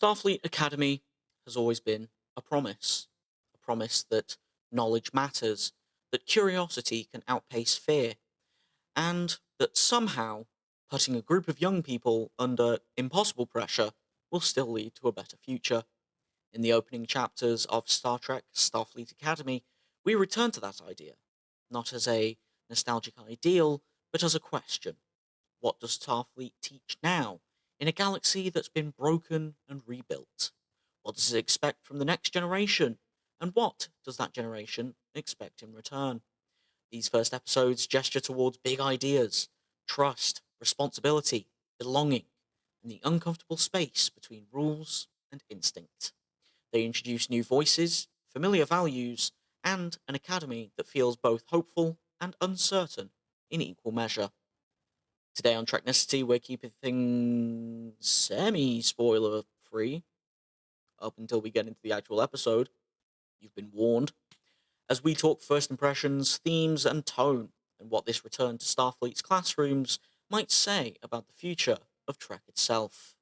Starfleet Academy has always been a promise that knowledge matters, that curiosity can outpace fear, and that somehow putting a group of young people under impossible pressure will still lead to a better future. In the opening chapters of Star Trek Starfleet Academy, we return to that idea, not as a nostalgic ideal, but as a question. What does Starfleet teach now in a galaxy that's been broken and rebuilt? What does it expect from the next generation? And what does that generation expect in return? These first episodes gesture towards big ideas: trust, responsibility, belonging, and the uncomfortable space between rules and instinct. They introduce new voices, familiar values, and an academy that feels both hopeful and uncertain in equal measure. Today on Treknicity, we're keeping things semi spoiler free up until we get into the actual episode. You've been warned. As we talk first impressions, themes, and tone, and what this return to Starfleet's classrooms might say about the future of Trek itself.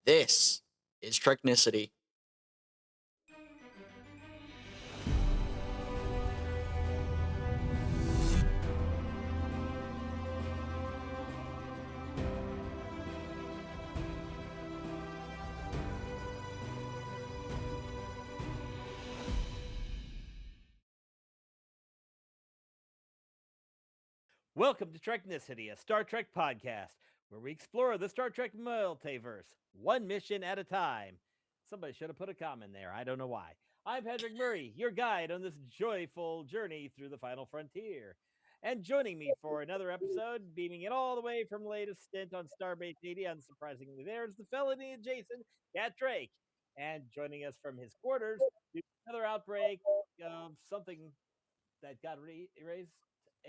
This is Treknicity. Welcome to Treknicity, a Star Trek podcast where we explore the Star Trek multiverse, one mission at a time. Somebody should have put a comma in there. I don't know why. I'm Patrick Murray, your guide on this joyful journey through the final frontier. And joining me for another episode, beaming it all the way from the latest stint on Starbase 80, unsurprisingly, there's the felony adjacent Cat Drake. And joining us from his quarters, another outbreak of something that got erased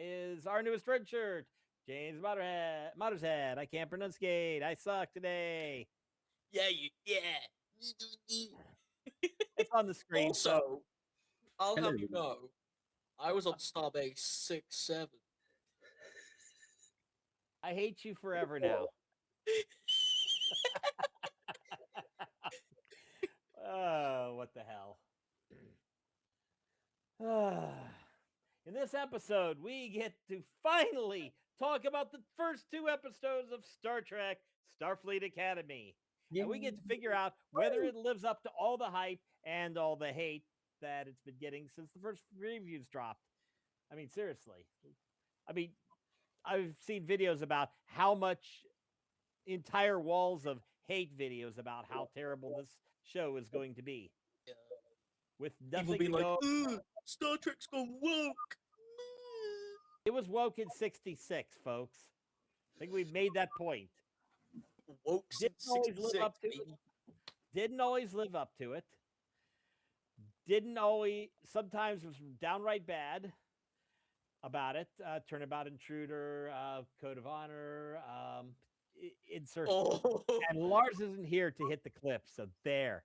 is our newest red shirt, James Mottershead. I can't pronunciate. I suck today. Yeah. It's on the screen. Also, I'll Hello. have you know, I was on Starbase 6-7. I hate you forever now. Oh, what the hell. In this episode, we get to finally talk about the first two episodes of Star Trek Starfleet Academy. And we get to figure out whether it lives up to all the hype and all the hate that it's been getting since the first reviews dropped. I mean, seriously. I've seen videos about how much entire walls of hate videos about how terrible this show is going to be. Yeah. With People nothing being to like, go. Star Trek's gone woke. It was woke in 66, folks. I think we've made that point. Woke since Didn't always live 66, up to baby. it. Didn't always live up to it. Didn't always, sometimes was downright bad about it. Turnabout Intruder, Code of Honor, insert. Oh, And Lars isn't here to hit the clip. So there.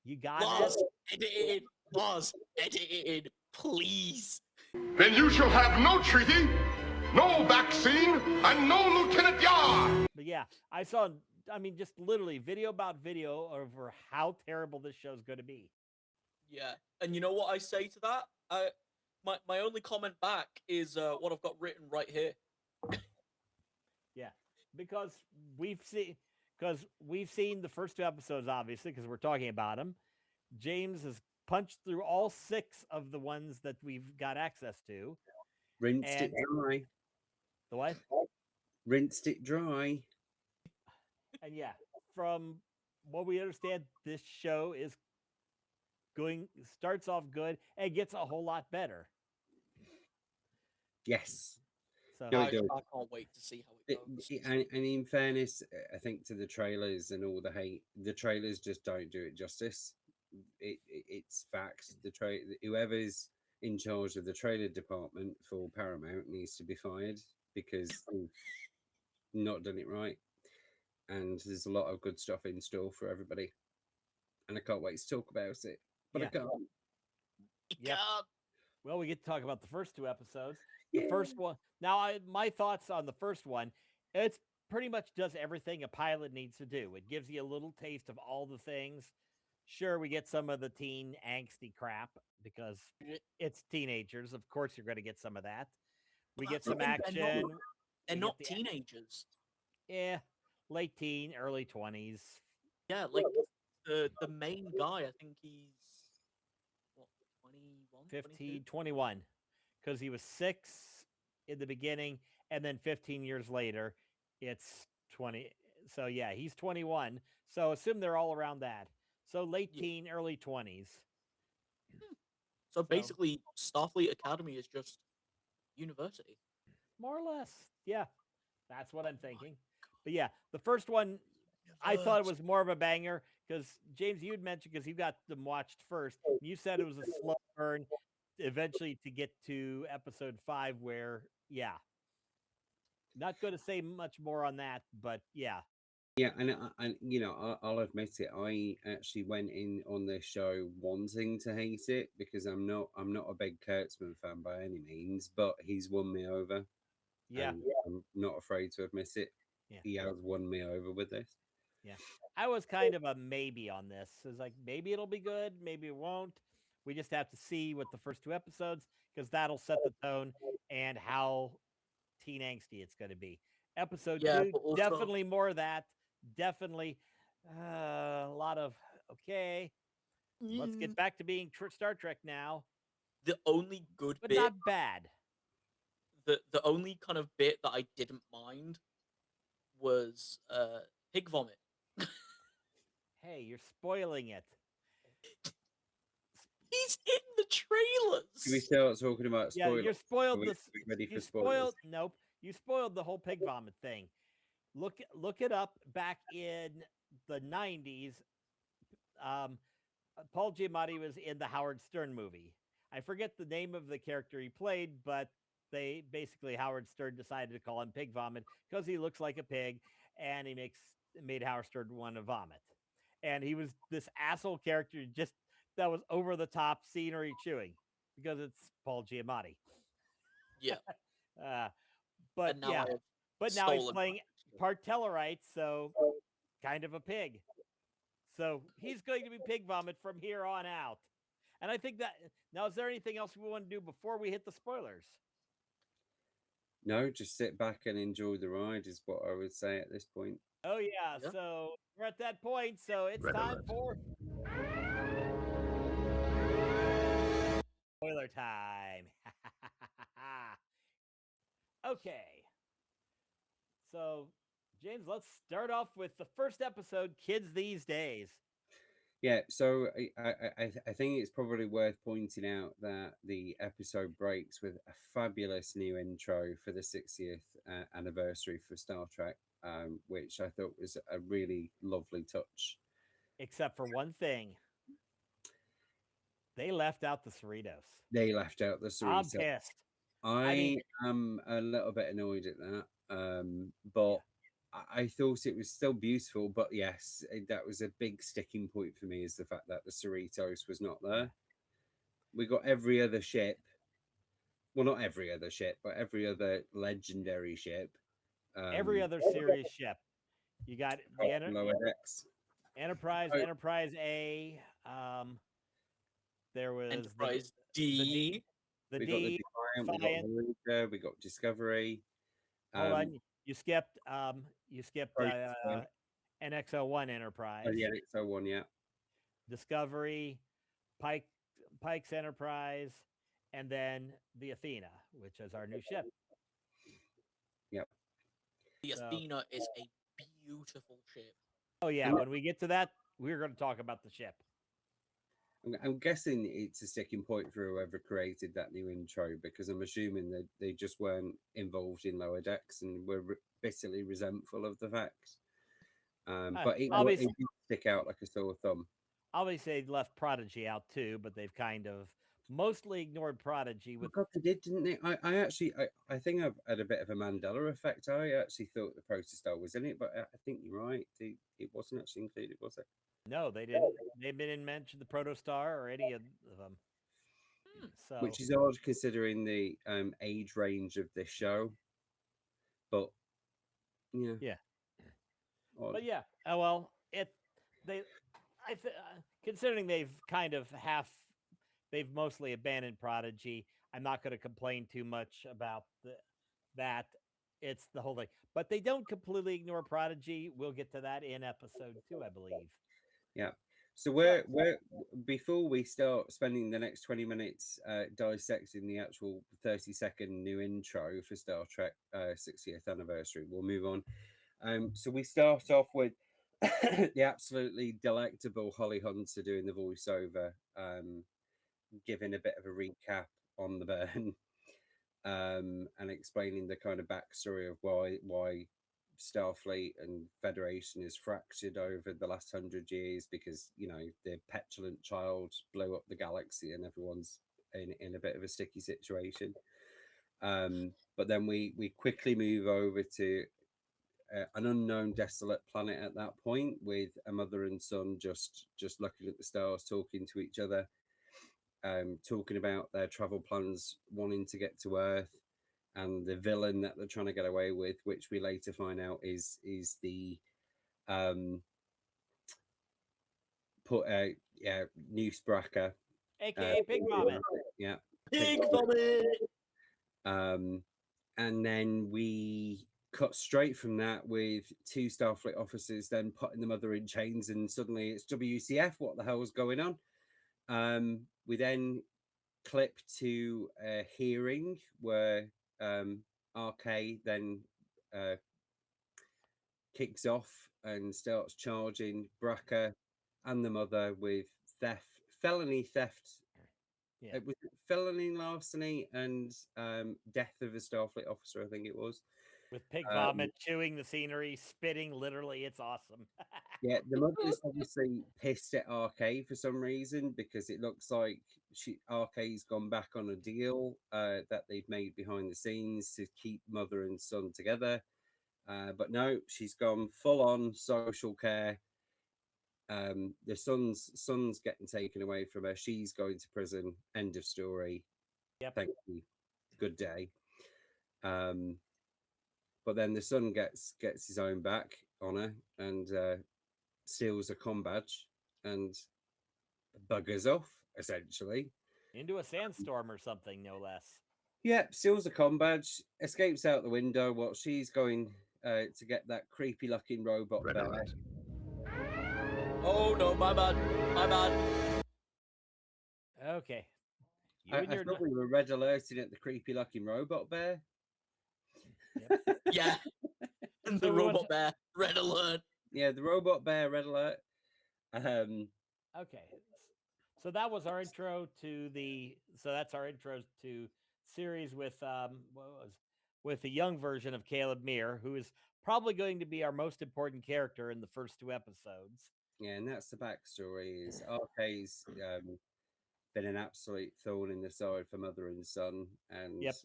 You got Lars, it? edit it in. Lars, edit it in, please. Then you shall have no treaty, no vaccine, and no Lieutenant Yar. But yeah, I saw, just literally video about video over how terrible this show's going to be. Yeah, and you know what I say to that? My only comment back is what I've got written right here. Yeah, because we've seen the first two episodes, obviously, because we're talking about them. James has punched through all 6 of the ones that we've got access to. Rinsed it dry. The what? Rinsed it dry. And yeah, from what we understand, this show is starts off good and gets a whole lot better. Yes. So No, I can't wait to see how it goes. And in fairness, I think to the trailers and all the hate, the trailers just don't do it justice. It's facts. Whoever's in charge of the trailer department for Paramount needs to be fired because they've not done it right. And there's a lot of good stuff in store for everybody. And I can't wait to talk about it. But Yeah. I can't. Yep. Well, we get to talk about the first 2 episodes. The first one. Now, my thoughts on the first one. It's pretty much does everything a pilot needs to do. It gives you a little taste of all the things. Sure, we get some of the teen angsty crap because it's teenagers. Of course, you're going to get some of that. We get some action. They're we not get the- teenagers. Yeah, late teen, early 20s. Yeah, like the main guy, I think he's what, 21, 15, 22? 21. Because he was 6 in the beginning, and then 15 years later, it's 20. So, yeah, he's 21. So, assume they're all around that. So, late Yeah. teen, early 20s. So basically, Starfleet Academy is just university. More or less. Yeah, that's what I'm thinking. But yeah, the first one, I thought it was more of a banger because, James, you'd mentioned because you got them watched first. You said it was a slow burn eventually to get to episode 5 where, yeah. Not going to say much more on that, but yeah. Yeah, and I'll admit it. I actually went in on this show wanting to hate it because I'm not a big Kurtzman fan by any means, but he's won me over. Yeah. And I'm not afraid to admit it. Yeah. He has won me over with this. Yeah. I was kind of a maybe on this. It's like maybe it'll be good, maybe it won't. We just have to see what the first 2 episodes because that'll set the tone and how teen angsty it's going to be. Episode 2, but also, definitely more of that. Definitely a lot of okay. Let's get back to being Star Trek now, the only good but bit, not bad. the only kind of bit that I didn't mind was pig vomit. Hey, you're spoiling it. He's in the trailers. Can we start talking about Yeah, spoilers? you spoiled Are we this. ready for You spoilers? spoiled. Nope. You spoiled the whole pig vomit thing. Look it up. Back in the 90s, Paul Giamatti was in the Howard Stern movie. I forget the name of the character he played, but they basically Howard Stern decided to call him Pig Vomit because he looks like a pig, and he made Howard Stern want to vomit. And he was this asshole character just that was over the top scenery chewing because it's Paul Giamatti. Yeah. But And now yeah, I have but now he's stolen playing that. part Tellarite, so kind of a pig. So he's going to be pig vomit from here on out. And I think that now, is there anything else we want to do before we hit the spoilers? No, just sit back and enjoy the ride is what I would say at this point. Oh yeah, Yeah. so we're at that point. So it's time for spoiler time. Okay. So James, let's start off with the first episode, Kids These Days. Yeah, so I think it's probably worth pointing out that the episode breaks with a fabulous new intro for the 60th anniversary for Star Trek, which I thought was a really lovely touch. Except for one thing. They left out the Cerritos. They left out the I'm Cerritos. pissed. I am a little bit annoyed at that, but I thought it was still beautiful. But yes, that was a big sticking point for me is the fact that the Cerritos was not there. We got every other ship. Well, not every other ship, but every other legendary ship. Every other serious ship. You got the lower decks. Enterprise, Oh. Enterprise A. There was Enterprise D. We got the D. Defiant, we got Defiant. Voyager, we got Discovery. Hold on, you skipped. Sorry. NX-01 Enterprise. Oh, yeah, XO1, yeah. Discovery, Pike's Enterprise, and then the Athena, which is our new ship. Yep. The So- Athena is a beautiful ship. Oh yeah, And- when we get to that, we're going to talk about the ship. I'm guessing it's a sticking point for whoever created that new intro because I'm assuming that they just weren't involved in lower decks and were bitterly resentful of the fact. But it obviously- did stick out like a sore thumb. Obviously, they left Prodigy out too, but they've kind of mostly ignored Prodigy. Oh With God, they did, didn't they? I think I've had a bit of a Mandela effect. I actually thought the Protostar was in it, but I think you're right. It wasn't actually included, was it? no, they didn't. They didn't mention the Protostar or any of them. So Which is odd considering the age range of this show. But Yeah. Yeah. Odd. But yeah, well, they considering they've mostly abandoned Prodigy. I'm not going to complain too much about that. It's the whole thing, but they don't completely ignore Prodigy. We'll get to that in episode 2, I believe. Yeah. So So- we're before we start spending the next 20 minutes dissecting the actual 30-second new intro for Star Trek 60th anniversary, we'll move on. So we start off with the absolutely delectable Holly Hunter doing the voiceover, giving a bit of a recap on the burn, and explaining the kind of backstory of why Starfleet and Federation is fractured over the last 100 years, because the petulant child blew up the galaxy and everyone's in a bit of a sticky situation. But then we quickly move over to an unknown desolate planet at that point, with a mother and son just looking at the stars, talking to each other, talking about their travel plans, wanting to get to Earth, and the villain that they're trying to get away with, which we later find out is the put Noose Bracker, AKA Big Vomit. yeah, Big vomit. And then we cut straight from that with two Starfleet officers then putting the mother in chains, and suddenly it's WCF. What the hell is going on? We then clip to a hearing where RK then kicks off and starts charging Bracker and the mother with felony theft. Yeah. It was felony larceny and death of a Starfleet officer, I think it was. With Pig Vomit chewing the scenery, spitting literally. It's awesome. Yeah, the mother is obviously pissed at RK for some reason, because it looks like RK's gone back on a deal that they've made behind the scenes to keep mother and son together. But no, she's gone full on social care. The son's getting taken away from her. She's going to prison. End of story. Yep. Thank you. Good day. But then the son gets his own back on her and steals a comm badge and buggers off, essentially. Into a sandstorm or something, no less. Yeah, steals a comm badge, escapes out the window while she's going to get that creepy looking robot Red bear. alert. Oh no, my bad. My bad. Okay. I thought we were red alerting at the creepy looking robot bear. Yeah. And the So we robot want to- bear, red alert. Yeah, the robot bear, red alert. Okay. So that was our intro to that's our intro to series with with the young version of Caleb Meir, who is probably going to be our most important character in the first 2 episodes. Yeah, and that's the backstory. Is RK's been an absolute thorn in the side for mother and son, and Yep.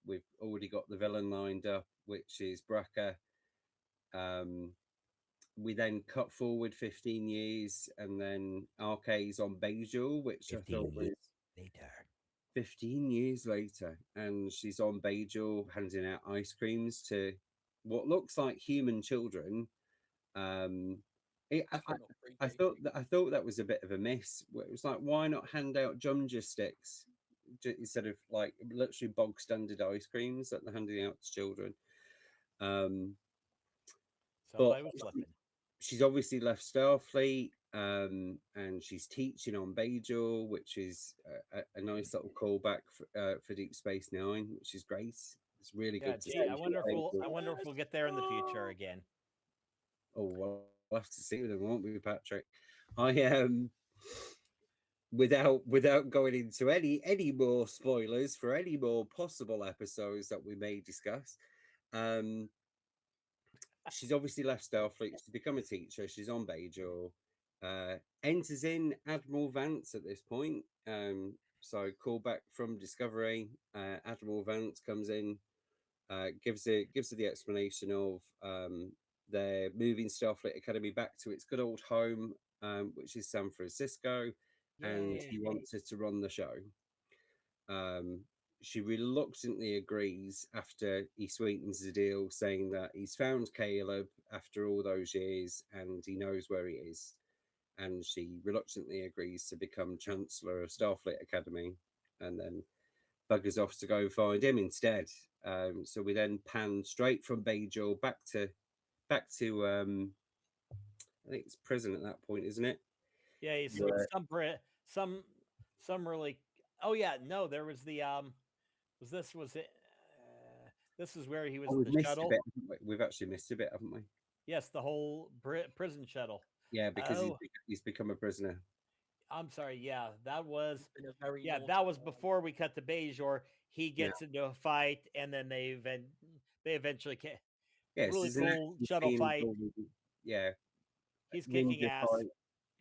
we've already got the villain lined up, which is Bracker. We then cut forward 15 years, and then RK's on Bejor, which I thought was later. 15 years later, and she's on Bejor handing out ice creams to what looks like human children. I thought that was a bit of a miss. It was like, why not hand out Jumja sticks instead of like literally bog standard ice creams that they're handing out to children? Somebody was flipping. She's obviously left Starfleet, and she's teaching on Bajor, which is a nice little callback for Deep Space Nine, which is great. It's really good to see. I wonder if we'll get there in the future again. Oh, well, we'll have to see them, won't we, Patrick? I without going into any more spoilers for any more possible episodes that we may discuss. She's obviously left Starfleet to become a teacher. She's on Bajor. Enters in Admiral Vance at this point. So callback from Discovery. Admiral Vance comes in, gives her the explanation of they're moving Starfleet Academy back to its good old home, which is San Francisco, and he wants her to run the show. she reluctantly agrees after he sweetens the deal, saying that he's found Caleb after all those years and he knows where he is. And she reluctantly agrees to become Chancellor of Starfleet Academy, and then buggers off to go find him instead. So we then pan straight from Bajor back to I think it's prison at that point, isn't it? Yeah, Where some some really. Oh yeah, no, there was the was it? This is where he was oh, in we've the missed a shuttle. bit. Haven't we? We've actually missed a bit, haven't we? Yes, the whole prison shuttle. Yeah, because Oh, he's become a prisoner. I'm sorry. Yeah, that was. He's been a very Yeah, naughty that was boy. before we cut to Bajor. He Yeah, gets into a fight, and then they eventually yes, really there's an cool action shuttle scene. fight. Yeah, He's kicking ninja ass. fight.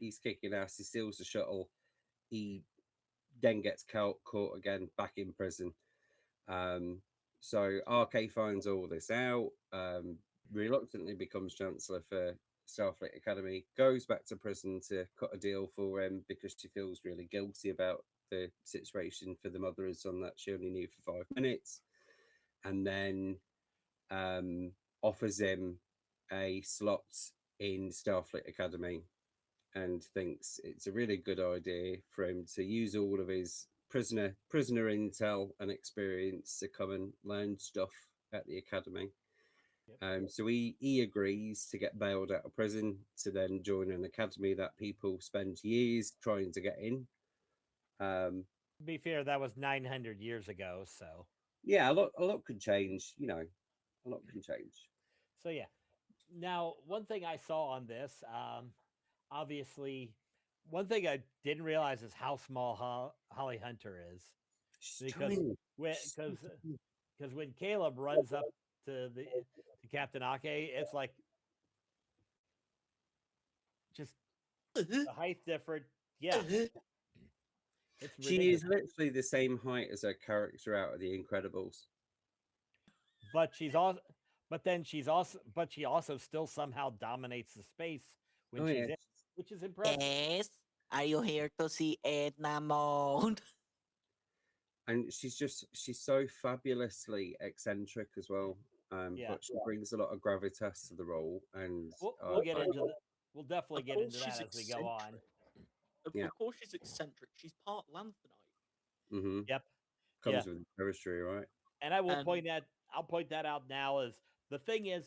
He's kicking ass. He steals the shuttle. He then gets caught again, back in prison. Um, so RK finds all this out, reluctantly becomes Chancellor for Starfleet Academy, goes back to prison to cut a deal for him because she feels really guilty about the situation for the mother and son that she only knew for 5 minutes, and then offers him a slot in Starfleet Academy and thinks it's a really good idea for him to use all of his prisoner intel and experience to come and learn stuff at the academy. Yep. So he agrees to get bailed out of prison to then join an academy that people spend years trying to get in. To be fair, that was 900 years ago. Yeah, a lot could change. A lot can change. So yeah. Now, one thing I saw on this, obviously, one thing I didn't realize is how small Holly Hunter is, She's because tiny. when She's so tiny. because when Caleb runs up to Captain Ake, it's like just the height different. Yeah, it's She is ridiculous. literally the same height as her character out of The Incredibles. But she's also, but she also still somehow dominates the space when Oh she's yeah, in, which is impressive. Yes. Are you here to see Edna Mode? and she's so fabulously eccentric as well. Yeah, But she brings a lot of gravitas to the role, and we'll get into we'll definitely Of get course into she's that as we go on. eccentric. Of, yeah, of course she's eccentric. She's part Lanthanite. hmm Yep. Yeah. comes with the territory, right? And I will And I'll point that out now is the thing is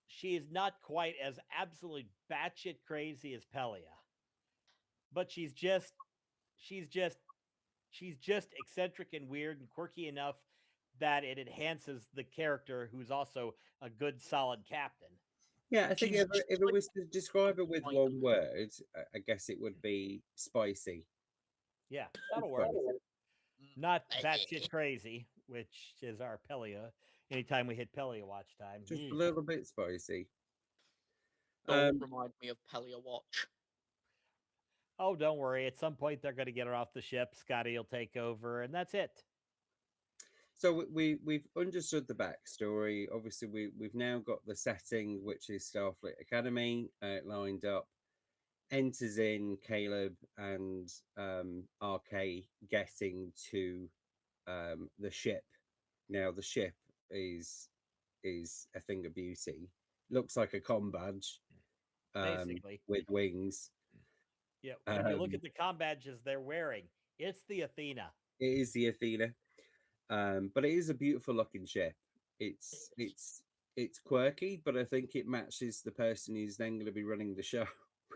she is not quite as absolutely batshit crazy as Pelia, but she's just she's just eccentric and weird and quirky enough that it enhances the character who's also a good solid captain. Yeah, I think she's if it like was to describe it with kind one word, I guess it would be spicy. Yeah, that'll work. Spicy. Not batshit crazy, which is our Pelia. Anytime we hit Pelia watch time. Just a little bit spicy. Don't Um, remind me of Pelia Watch. Oh, don't worry. At some point, they're going to get her off the ship. Scotty will take over, and that's it. so we've understood the backstory. Obviously, we've now got the setting, which is Starfleet Academy, lined up. Enters in Caleb and RK getting to the ship. Now the ship is a thing of beauty. Looks like a comm badge Basically, with wings. yeah. When you look Um, at the com badges they're wearing, it's the Athena. it is the Athena, but it is a beautiful looking ship. It's It's- it's it's quirky, but I think it matches the person who's then going to be running the show,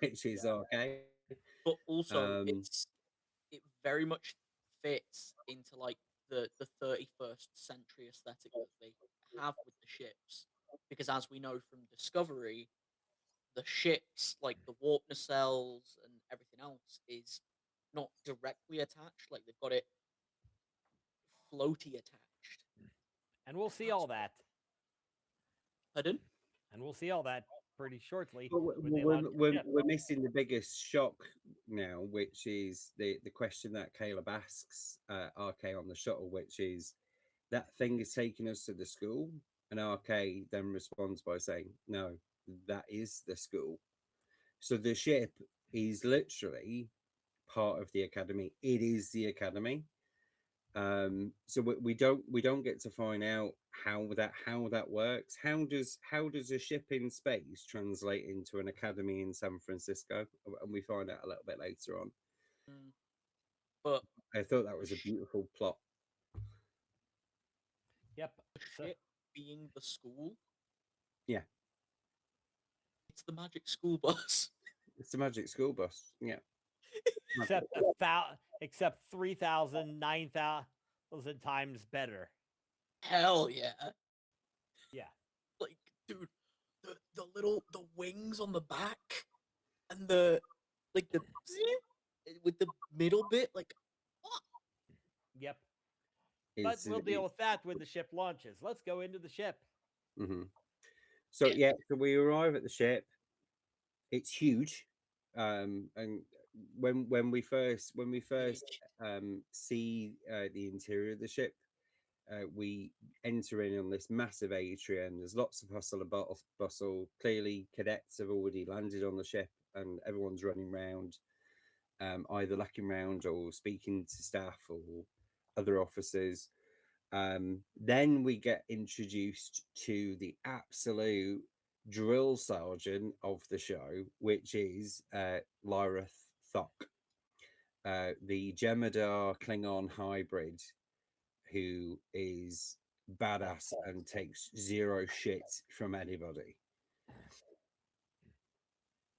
which is RK. But also, Um, it very much fits into like the 31st century aesthetic that they have with the ships, because as we know from Discovery, the ships, like the warp nacelles and everything else, is not directly attached. Like they've got it floaty attached. And we'll see That's all that. pardon. And we'll see all that pretty shortly But when they launch the ship. we're missing the biggest shock now, which is the question that Caleb asks RK on the shuttle, which is that thing is taking us to the school, and RK then responds by saying, "No, that is the school." So the ship is literally part of the academy. It is the academy. So we don't get to find out how that works. How does a ship in space translate into an academy in San Francisco? And we find out a little bit later on. Mm. But I thought that the, was a sh- beautiful plot. Yep. the So ship being the school, Yeah, it's the magic school bus. it's a magic school bus. Yeah, magic. except 3,000, 9,000 times better. Hell yeah. Yeah. Like, dude, the wings on the back and the like the with the middle bit, like what? Yep. But It's we'll deal with that when the ship launches. Let's go into the ship. mhm. So Yeah. yeah, so we arrive at the ship. It's huge, and when we first Huge. see the interior of the ship, we enter in on this massive atrium. There's lots of hustle and bustle. Clearly, cadets have already landed on the ship, and everyone's running around, either looking around or speaking to staff or other officers. Then we get introduced to the absolute drill sergeant of the show, which is Lyra Thok, the Jemadar Klingon hybrid, who is badass and takes zero shit from anybody.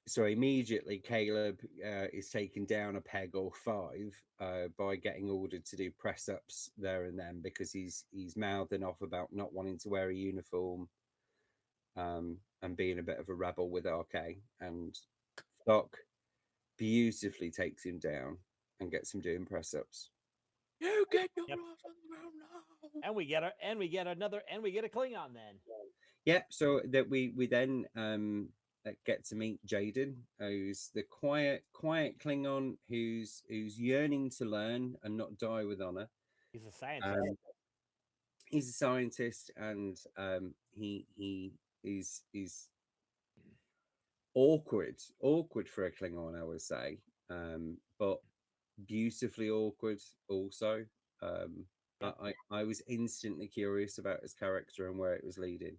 So immediately, Caleb is taken down a peg or five by getting ordered to do press ups there and then, because he's mouthing off about not wanting to wear a uniform, and being a bit of a rebel with RK. And Doc beautifully takes him down and gets him doing press ups. You get your Yep. ass on the ground now. And we get a Klingon then. Yeah, so that we then get to meet Jaden, who's the quiet Klingon who's yearning to learn and not die with honor. He's a scientist. He's a scientist, and he is awkward for a Klingon, I would say, but beautifully awkward also. Yep. I was instantly curious about his character and where it was leading.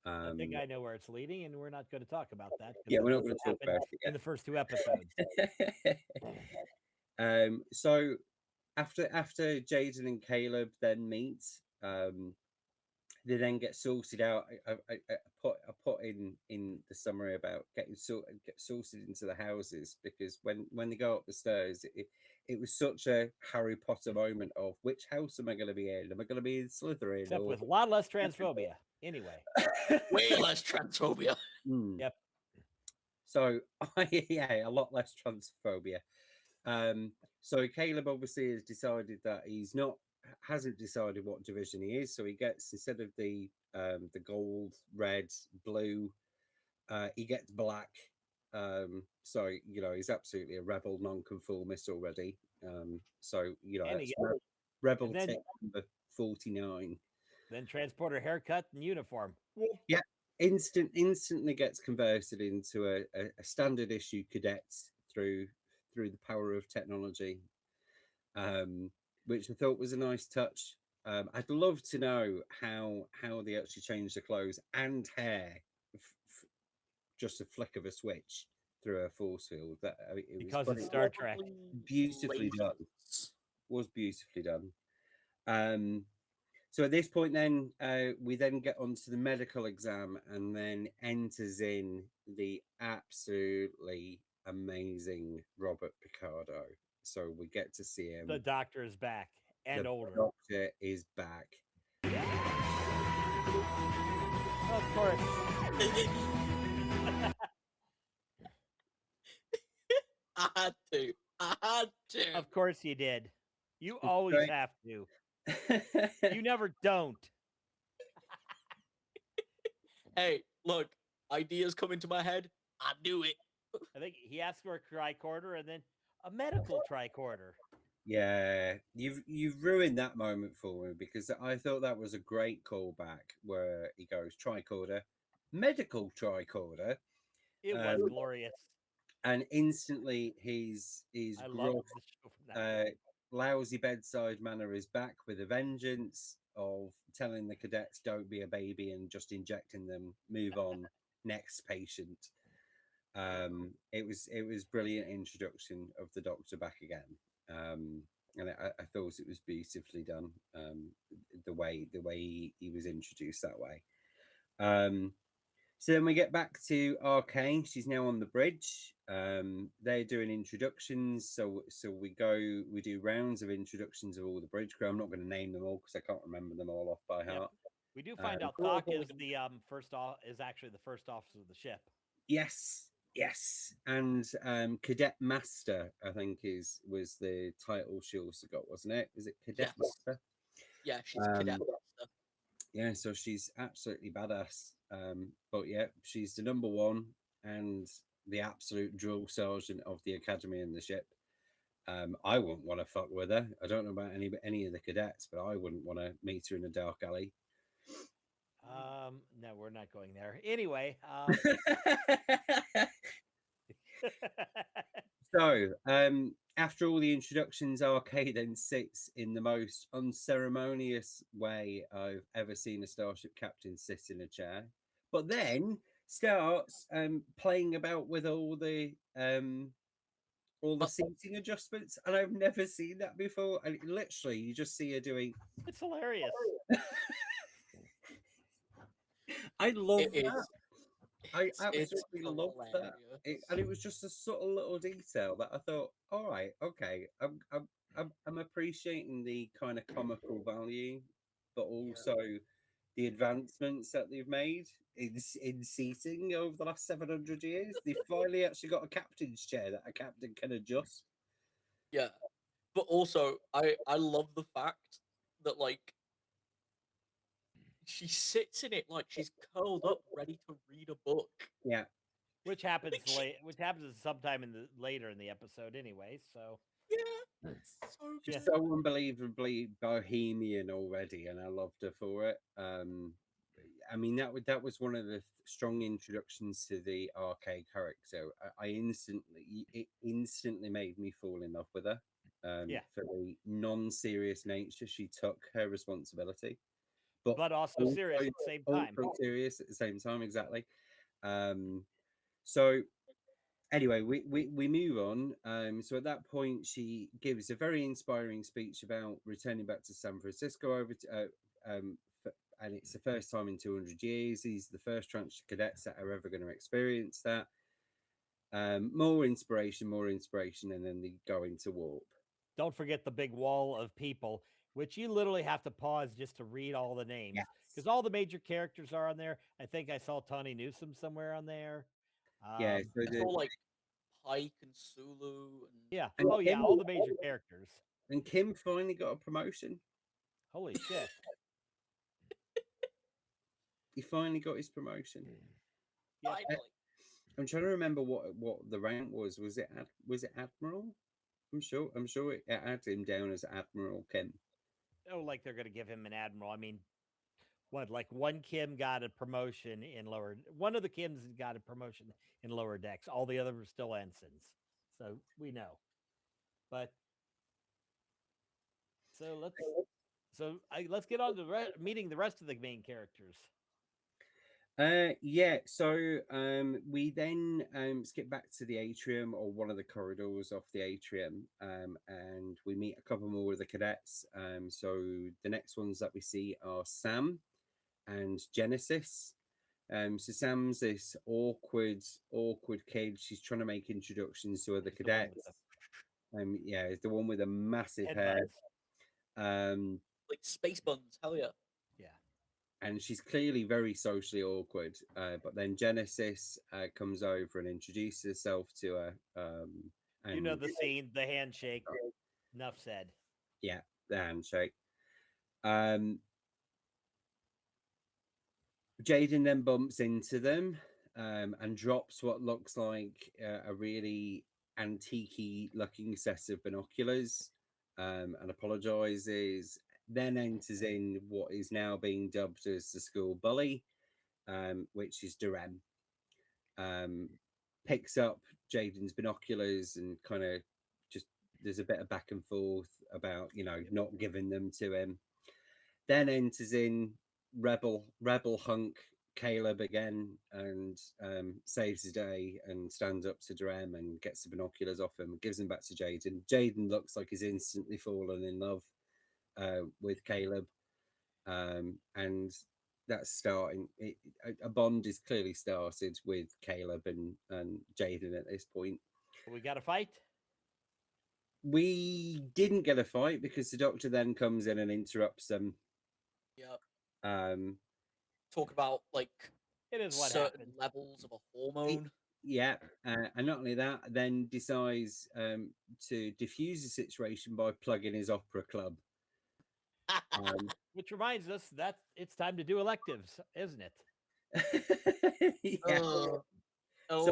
I think I know where it's leading, and we're not going to talk about that. Yeah, That we're not doesn't going to talk happen about it in the first 2 episodes. yet. So after Jaden and Caleb then meet, they then get sorted out. I put in the summary about get sorted into the houses, because when they go up the stairs, it was such a Harry Potter moment of which house am I going to be in? Am I going to be in Slytherin? Except Or with a lot less transphobia. Anyway. Way less transphobia. Yep. So yeah, a lot less transphobia. So Caleb obviously has decided that hasn't decided what division he is. So he gets, instead of the gold, red, blue, he gets black. So he's absolutely a rebel, non-conformist already. So And that's he rebel and then- tip number 49. then transporter haircut and uniform. Yeah, instantly gets converted into a standard issue cadet through the power of technology, which I thought was a nice touch. I'd love to know how they actually changed the clothes and hair, just a flick of a switch through a force field. That it was Because it's funny. Star Trek. Beautifully done. Lasers. Was beautifully done. So at this point, then we then get onto the medical exam, and then enters in the absolutely amazing Robert Picardo. So we get to see him. The doctor is back and The older. doctor is back. Of course. I had to. I had to. Of course you did. You It's always great. have to. You never don't. Hey, look, ideas come into my head. I do it. I think he asked for a tricorder and then a medical tricorder. Yeah, you've ruined that moment for me, because I thought that was a great callback where he goes tricorder, medical tricorder, It was glorious. and instantly his I love gruff the show from that. lousy bedside manner is back with a vengeance of telling the cadets don't be a baby and just injecting them, move on, next patient. It was brilliant introduction of the Doctor back again. And I thought it was beautifully done. The way he was introduced that way. So then we get back to Arcane. She's now on the bridge. They're doing introductions. So we do rounds of introductions of all the bridge crew. I'm not going to name them all because I can't remember them all off by heart. We do find out Well, Thok is the is actually the first officer of the ship. Yes, yes, and Cadet Master, I think was the title she also got, wasn't it? Was it Cadet Yes. Master? Yeah, she's a cadet master. Yeah, so she's absolutely badass. But yeah, she's the number one and the absolute drill sergeant of the academy and the ship. I wouldn't want to fuck with her. I don't know about any of the cadets, but I wouldn't want to meet her in a dark alley. No, we're not going there. Anyway, So, after all the introductions, Arcade then sits in the most unceremonious way I've ever seen a starship captain sit in a chair, but then starts playing about with all the seating adjustments, and I've never seen that before. And literally, you just see her doing. it's hilarious. I love It that. is. I It's absolutely loved that. hilarious. And it was just a subtle little detail that I thought, all right, okay, I'm appreciating the kind of comical value, but also the advancements that they've made in seating over the last 700 years. They finally actually got a captain's chair that a captain can adjust. Yeah, but also I love the fact that like she sits in it like she's curled up, ready to read a book. Yeah, Which happens which happens sometime later in the episode anyway. So Yeah, it's so she's good. so unbelievably bohemian already, and I loved her for it. I mean, that was one of the strong introductions to the arcade character. It instantly made me fall in love with her. For the non-serious nature she took her responsibility, but also serious at the same time. Serious at the same time, exactly. So anyway, we move on. So at that point, she gives a very inspiring speech about returning back to San Francisco and it's the first time in 200 years. These are the first tranche of cadets that are ever going to experience that. More inspiration, and then they go into warp. Don't forget the big wall of people, which you literally have to pause just to read all the names because all the major characters are on there. I think I saw Tawny Newsome somewhere on there. Yeah, so It's all like Pike and Sulu and Yeah. And Oh yeah, Kim- all the major characters. and Kim finally got a promotion. Holy shit. He finally got his promotion. Yep. finally. I'm trying to remember what the rank was. Was it Admiral? I'm sure it had him down as Admiral Kim. Oh, like they're gonna give him an admiral. I mean, what, like one Kim got a promotion in lower, one of the Kims got a promotion in lower decks. All the others were still ensigns. So we know. But so let's get on to meeting the rest of the main characters. Yeah, so we then skip back to the atrium or one of the corridors off the atrium, and we meet a couple more of the cadets. So the next ones that we see are Sam and Genesis. So Sam's this awkward kid. She's trying to make introductions to other cadets. Yeah, it's the one with a massive hair. Like space buns, hell yeah. And she's clearly very socially awkward. But then Genesis comes over and introduces herself to her. And You know the scene, the handshake. Enough said. Yeah, the handshake. Jaden then bumps into them and drops what looks like a really antique looking set of binoculars and apologizes. Then enters in what is now being dubbed as the school bully, which is Durem. Picks up Jaden's binoculars and kind of just there's a bit of back and forth about not giving them to him. Then enters in rebel hunk Caleb again and saves the day and stands up to Drem and gets the binoculars off him and gives them back to Jaden. Jaden looks like he's instantly fallen in love with Caleb, and that's starting. A bond is clearly started with Caleb and Jaden at this point. We got a fight. We didn't get a fight because the Doctor then comes in and interrupts them. Yep. Talk about like it is what certain happened. levels of a hormone. Yeah, and not only that, then decides to diffuse the situation by plugging his opera club. Which reminds us that it's time to do electives, isn't it? Yeah. So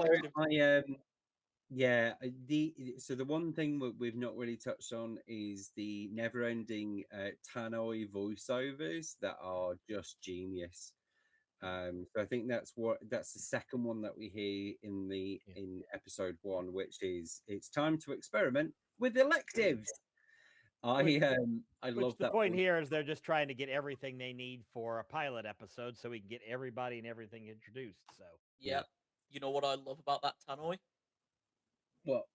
the one thing we've not really touched on is the never-ending Tannoy voiceovers that are just genius. So I think that's the second one that we hear in episode 1, which is it's time to experiment with electives. I love the that point one. here is they're just trying to get everything they need for a pilot episode so we can get everybody and everything introduced. So yeah. You know what I love about that Tannoy? What?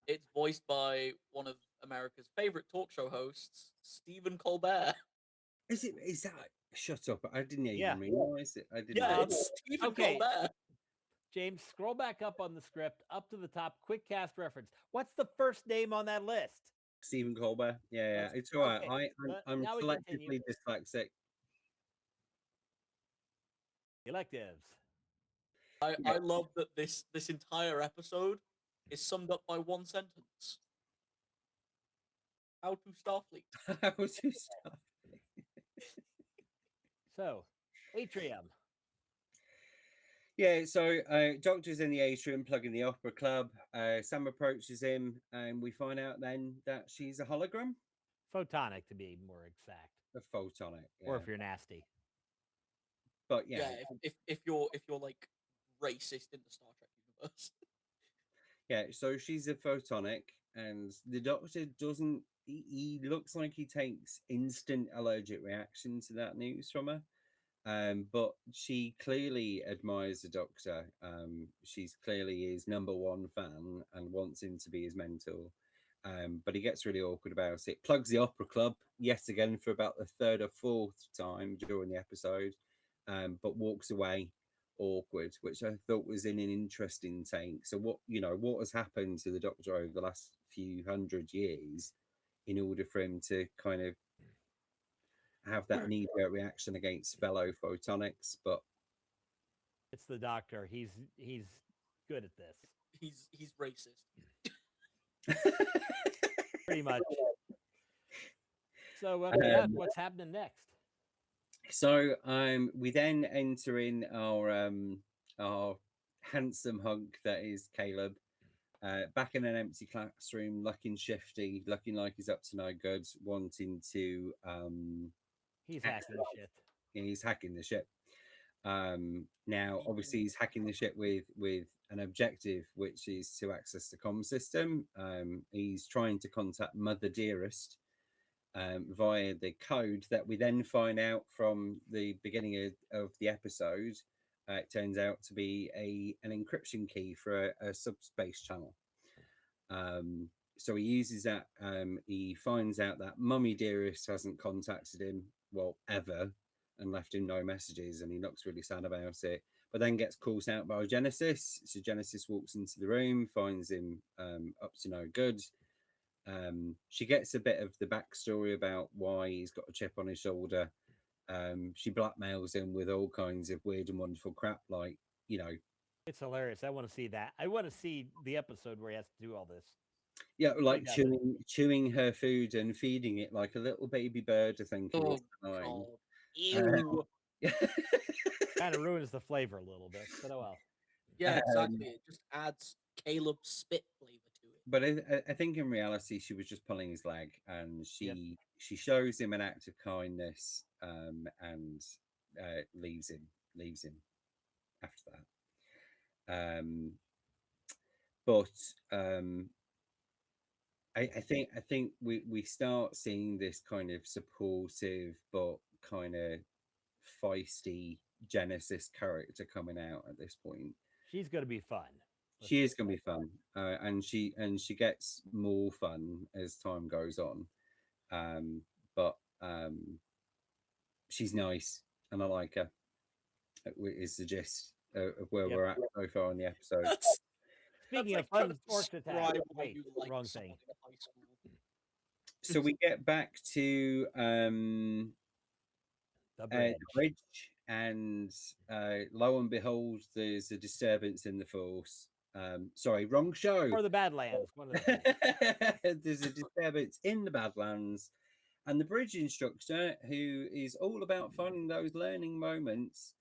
It's voiced by one of America's favorite talk show hosts, Stephen Colbert. Is that? Shut up! I didn't even realize it. I didn't. Yeah, it's Stephen Colbert. James, scroll back up on the script, up to the top. Quick cast reference. What's the first name on that list? Stephen Colbert. Yeah, it's all right. Okay. I'm Now we collectively dyslexic. Electives. I love that this entire episode is summed up by one sentence. How to Starfleet. How to Starfleet. So, atrium. Yeah, so Doctor's in the atrium plugging the opera club. Sam approaches him, and we find out then that she's a hologram. Photonic, to be more exact. A photonic. Yeah. Or if you're nasty. But yeah. If you're like racist in the Star Trek universe. Yeah, so she's a photonic, and the Doctor doesn't. He looks like he takes instant allergic reaction to that news from her. But she clearly admires the Doctor. She's clearly his number one fan and wants him to be his mentor. But he gets really awkward about it. Plugs the opera club yet again for about the third or fourth time during the episode, but walks away awkward, which I thought was in an interesting take. So what has happened to the Doctor over the last few hundred years in order for him to kind of have that knee-jerk reaction against fellow photonics? But it's the Doctor. He's good at this. He's racist. Pretty much. So what's happening next? So we then enter in our handsome hunk that is Caleb, back in an empty classroom, looking shifty, looking like he's up to no good, wanting to he's hacking the shit. He's hacking the ship. Now obviously he's hacking the ship with an objective, which is to access the comm system. He's trying to contact Mother Dearest via the code that we then find out from the beginning of the episode. It turns out to be an encryption key for a subspace channel. So he uses that. He finds out that Mummy Dearest hasn't contacted him, ever, and left him no messages, and he looks really sad about it. But then gets called out by Genesis. So Genesis walks into the room, finds him up to no good. She gets a bit of the backstory about why he's got a chip on his shoulder. She blackmails him with all kinds of weird and wonderful crap, like, It's hilarious. I want to see that. I want to see the episode where he has to do all this. Yeah, like chewing her food and feeding it like a little baby bird, I think. Ew. Kind of ruins the flavor a little bit, but oh well. Yeah, exactly. It just adds Caleb's spit flavor to it. But I think in reality, she was just pulling his leg, and she shows him an act of kindness, and leaves him after that. But I think we start seeing this kind of supportive but kind of feisty Genesis character coming out at this point. She's going to be fun. Let's She put is it going to that be fun, and she gets more fun as time goes on. But she's nice, and I like her. Is the gist of where Yep. we're at so far in the episode. That's Speaking like of trying to fun orcs attack. describe why Wait, you like wrong someone thing. in high school. So we get back to The the bridge. bridge, and lo and behold, there's a disturbance in the force. Sorry, wrong show. Or the Badlands. One of the two. There's a disturbance in the Badlands, and the bridge instructor, who is all about finding those learning moments,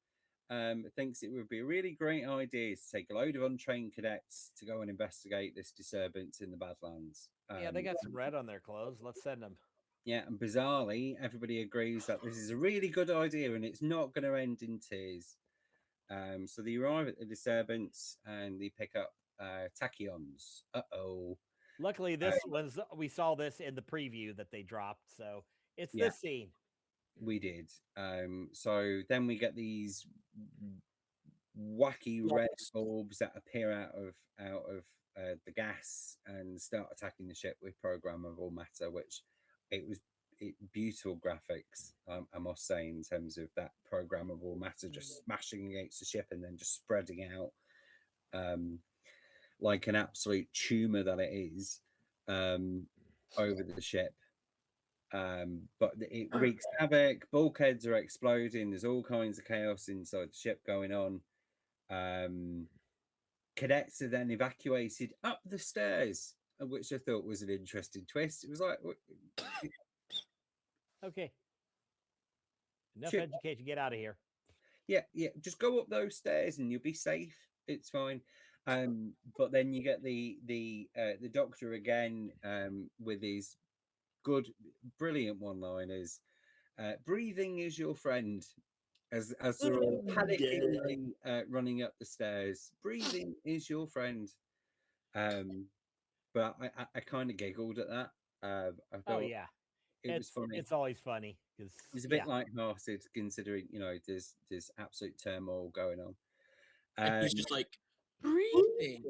thinks it would be a really great idea to take a load of untrained cadets to go and investigate this disturbance in the Badlands. Yeah, they got some red on their clothes. Let's send them. Yeah, and bizarrely, everybody agrees that this is a really good idea and it's not going to end in tears. So they arrive at the disturbance and they pick up tachyons. Uh-oh. Luckily, this was we saw this in the preview that they dropped, so it's Yeah. this scene. We did. So then we get these wacky red bulbs that appear out of the gas and start attacking the ship with programmable matter, which beautiful graphics, I must say, in terms of that programmable matter just smashing against the ship and then just spreading out like an absolute tumor that it is over the ship. But it wreaks havoc. Bulkheads are exploding. There's all kinds of chaos inside the ship going on. Cadets are then evacuated up the stairs, which I thought was an interesting twist. It was like, Okay. Enough Shit. education. Get out of here. yeah, just go up those stairs and you'll be safe. It's fine. But then you get the doctor again with his brilliant one-liners. Breathing is your friend. As they're all panicking running up the stairs. Breathing is your friend. But I kind of giggled at that. I thought Yeah, it was funny. It's always funny because It's a bit light-hearted considering there's absolute turmoil going on. And he's just like breathing.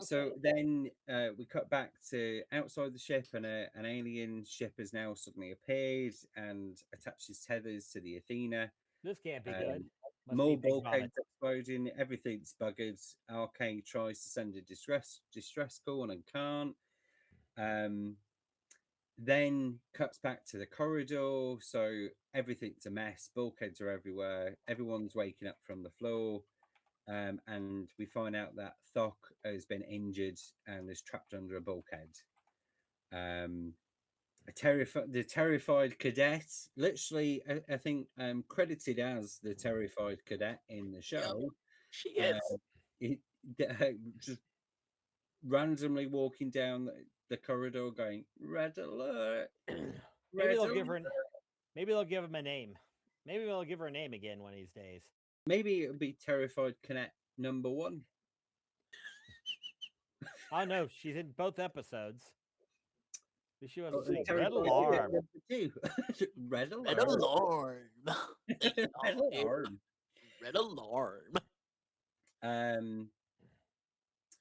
So then we cut back to outside the ship, and an alien ship has now suddenly appeared and attaches tethers to the Athena. This can't be good. Must More be big bulkheads vomit. exploding. Everything's buggered. RK tries to send a distress call and can't. Then cuts back to the corridor. So everything's a mess. Bulkheads are everywhere. Everyone's waking up from the floor. And we find out that Thok has been injured and is trapped under a bulkhead. The terrified cadet, literally, I think, credited as the terrified cadet in the show. She is. Just randomly walking down the corridor, going red alert. Maybe they'll give her. Maybe they'll give him a name. Maybe they'll give her a name again one of these days. Maybe it'll be terrified cadet number 1. Oh no, she's in both episodes. She was saying Terrified red alarm. cadet number 2. Red alert. Red alarm. Red alarm. Red alarm.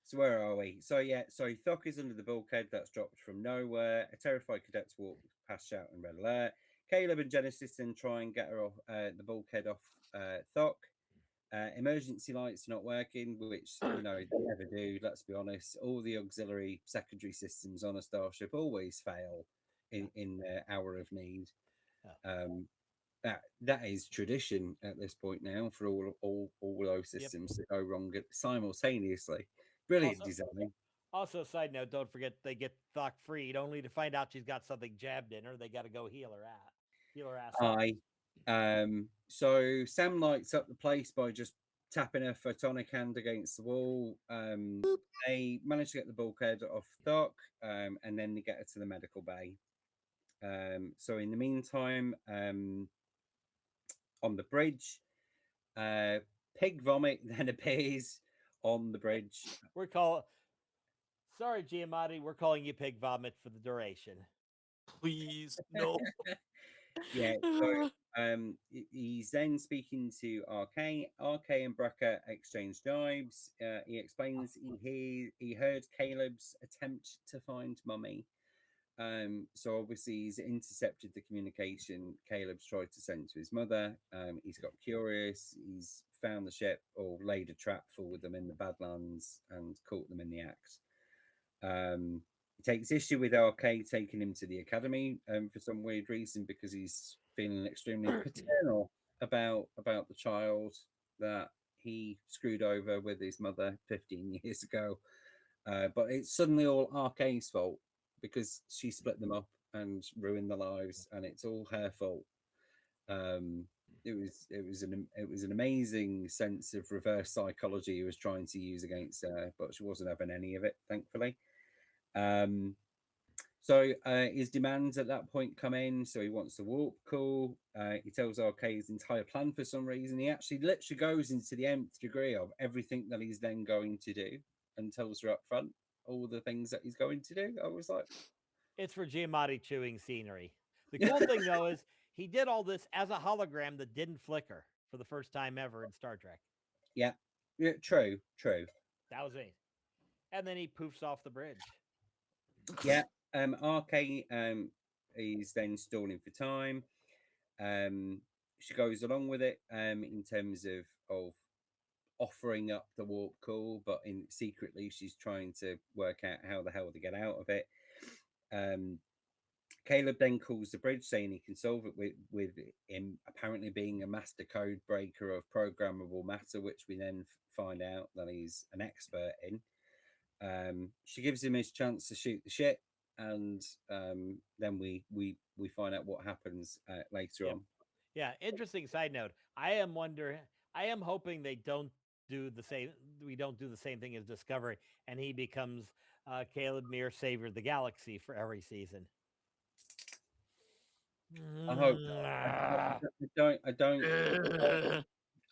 So where are we? So Thok is under the bulkhead that's dropped from nowhere. A terrified cadets walk past shouting red alert. Caleb and Genesis then try and get her off the bulkhead off Thok. Emergency lights not working, which they never do. Let's be honest. All the auxiliary secondary systems on a starship always fail in the hour of need. That is tradition at this point now for all those systems that go wrong simultaneously. Brilliant design. Also, side note: don't forget they get Thok freed only to find out she's got something jabbed in her. They got to go heal her ass. So Sam lights up the place by just tapping her photonic hand against the wall. They manage to get the bulkhead off Thok, and then they get her to the medical bay. So in the meantime, on the bridge, pig vomit then appears on the bridge. We call it Sorry, Giamatti, we're calling you pig vomit for the duration. Please, no. Yeah, so he's then speaking to RK. RK and Brekka exchange jibes. He explains he heard Caleb's attempt to find Mummy. So obviously he's intercepted the communication Caleb's tried to send to his mother. He's got curious. He's found the ship or laid a trap for them in the Badlands and caught them in the act. He takes issue with RK taking him to the academy for some weird reason because he's feeling extremely paternal about the child that he screwed over with his mother 15 years ago. But it's suddenly all RK's fault because she split them up and ruined their lives, and it's all her fault. It was an amazing sense of reverse psychology he was trying to use against her, but she wasn't having any of it, thankfully. So his demands at that point come in. So he wants the warp core. He tells RK his entire plan for some reason. He actually literally goes into the nth degree of everything that he's then going to do and tells her up front all the things that he's going to do. I was like, It's for Giamatti chewing scenery. The cool thing, though, is he did all this as a hologram that didn't flicker for the first time ever in Star Trek. yeah, true. That was me. And then he poofs off the bridge. Yeah. RK is then stalling for time. She goes along with it in terms of offering up the warp core, but in secretly she's trying to work out how the hell to get out of it. Caleb then calls the bridge saying he can solve it with him apparently being a master code breaker of programmable matter, which we then find out that he's an expert in. She gives him his chance to shoot the shit, and then we find out what happens later on. Yeah, interesting side note. I am hoping they don't do the same. We don't do the same thing as Discovery, and he becomes Caleb Mears, savior of the galaxy for every season. I hope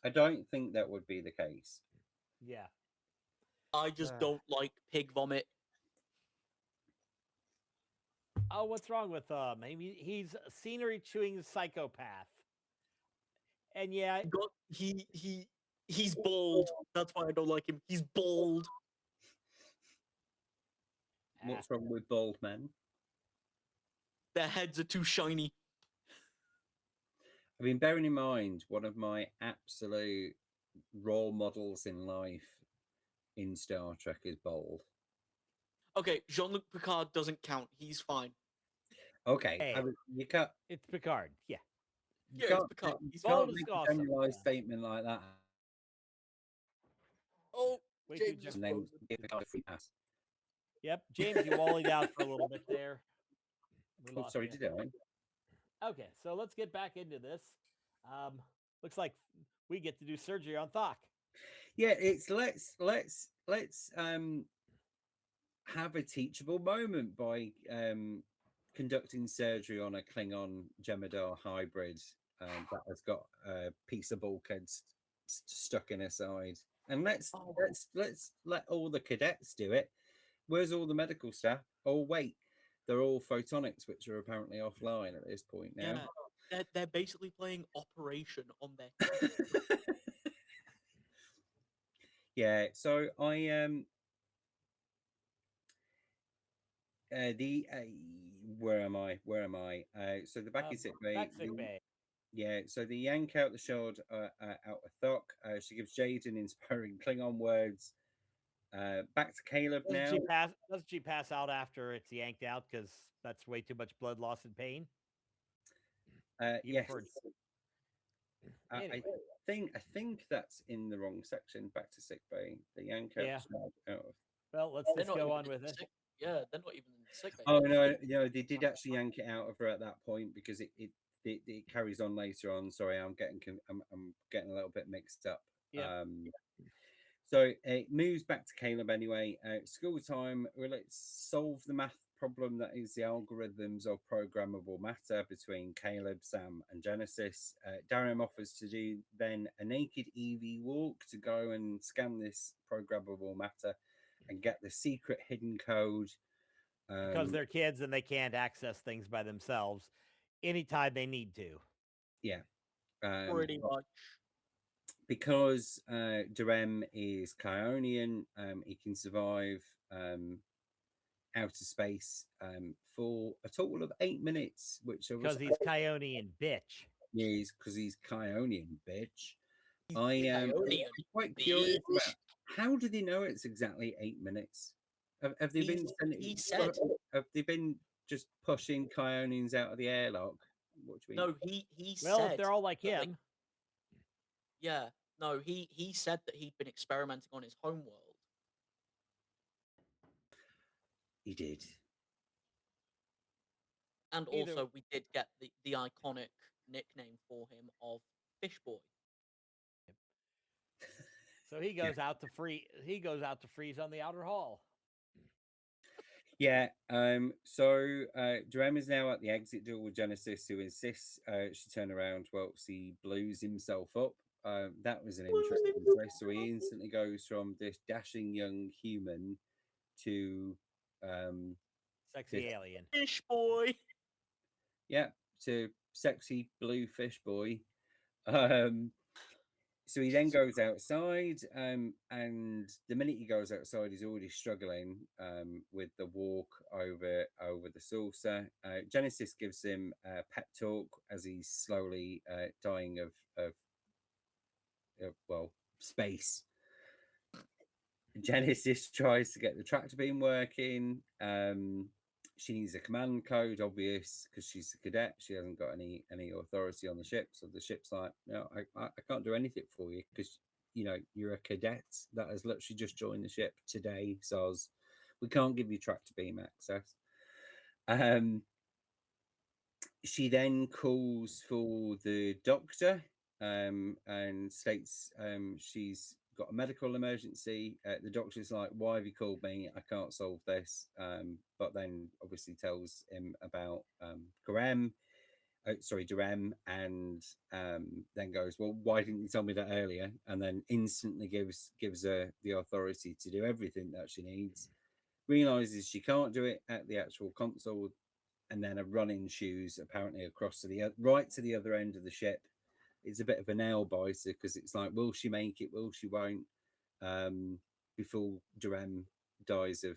I don't think that would be the case. Yeah. I just don't like pig vomit. Oh, what's wrong with maybe he's a scenery chewing psychopath. And yeah, He's bald. That's why I don't like him. He's bald. What's wrong with bald men? Their heads are too shiny. I mean, bearing in mind, one of my absolute role models in life in Star Trek is bald. Okay, Jean-Luc Picard doesn't count. He's fine. Okay, Hey, you can't. it's Picard. Yeah. You Yeah, can't, it's Picard. you He's can't bald make is a awesome. generalized statement like that Oh, Way James too just and then frozen. give Picard a free pass. Yep. James, you wallied out for a little bit there. We Oh, lost sorry, you. did I? Okay, so let's get back into this. Looks like we get to do surgery on Thok. Yeah, it's let's have a teachable moment by conducting surgery on a Klingon Jemadar hybrid that has got a piece of bulkhead stuck in her side, and let's let all the cadets do it. Where's all the medical staff? Oh wait, they're all photonics, which are apparently offline at this point now. Yeah, they're basically playing Operation on their. Yeah, so I the where am I? So the back is sick bay. Back sick bay. Yeah, so they yank out the shard out of Thok. She gives Jaden inspiring Klingon words. Back to Caleb now. Doesn't she pass out after it's yanked out because that's way too much blood loss and pain? Yes. Anyway. I think that's in the wrong section. Back to sick bay. The yank out Yeah. the shard out of. Well, let's They're just not go even on in with the it. sick- Yeah, they're not even in the sick bay. Oh no, they did actually yank it out of her at that point because it carries on later on. Sorry, I'm getting a little bit mixed up. Yeah. So it moves back to Caleb anyway. School time. Well, let's solve the math problem that is the algorithms of programmable matter between Caleb, Sam, and Genesis. Darren offers to do then a naked EV walk to go and scan this programmable matter and get the secret hidden code. Because they're kids and they can't access things by themselves anytime they need to. Yeah. Pretty much. Because Durem is Kyonian, he can survive outer space for a total of 8 minutes, which I was Because he's Kyonian bitch. years because he's Kyonian, bitch. He's I am Kyonian, quite curious bitch. about how do they know it's exactly 8 minutes? Have they been He said have they been just pushing Kyonians out of the airlock? What do you mean? no. He Well, said if they're all like that him, yeah. No, he said that he'd been experimenting on his homeworld. He did. And Either- also, we did get the iconic nickname for him of Fish Boy. so he goes out to free. He goes out to freeze on the outer hall. Yeah. So Durem is now at the exit door with Genesis, who insists she turn around whilst he blows himself up. That was an interesting choice. So he instantly goes from this dashing young human to Sexy This- alien. Fish Boy. yeah, to sexy blue fish boy. So he then goes outside, and the minute he goes outside, he's already struggling with the walk over the saucer. Genesis gives him a pep talk as he's slowly dying of well, space. Genesis tries to get the tractor beam working. She needs a command code, obvious, because she's a cadet. She hasn't got any authority on the ship. So the ship's like, no, I can't do anything for you because you're a cadet that has literally just joined the ship today. So we can't give you tractor beam access. She then calls for the doctor and states she's got a medical emergency. The doctor's like, why have you called me? I can't solve this. But then obviously tells him about Durem, and then goes, well, why didn't you tell me that earlier? And then instantly gives her the authority to do everything that she needs. Realizes she can't do it at the actual console, and then a run ensues apparently across to right to the other end of the ship. It's a bit of a nail biter because it's like, will she make it? Will she won't? Before Durem dies of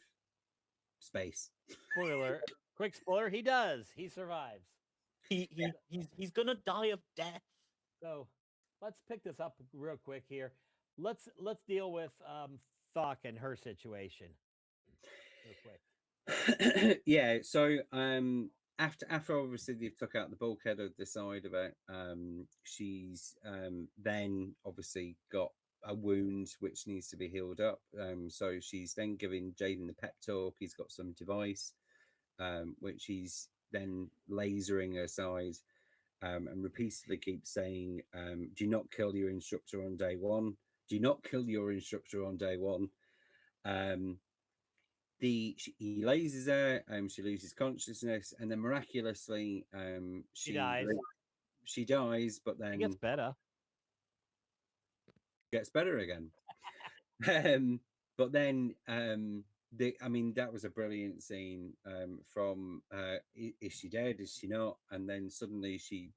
space. Spoiler. Quick spoiler. He does. He survives. He's gonna die of death. So let's pick this up real quick here. Let's deal with Thok and her situation real quick. Yeah. So after obviously they've took out the bulkhead of the side of it, she's then obviously got a wound which needs to be healed up. So she's then giving Jaden the pep talk. He's got some device which he's then lasering aside, and repeatedly keeps saying, do not kill your instructor on day one. Do not kill your instructor on day one. He lasers her, she loses consciousness, and then miraculously She dies. She dies, but then It gets better. gets better again. But then that was a brilliant scene from is she dead? Is she not? And then suddenly she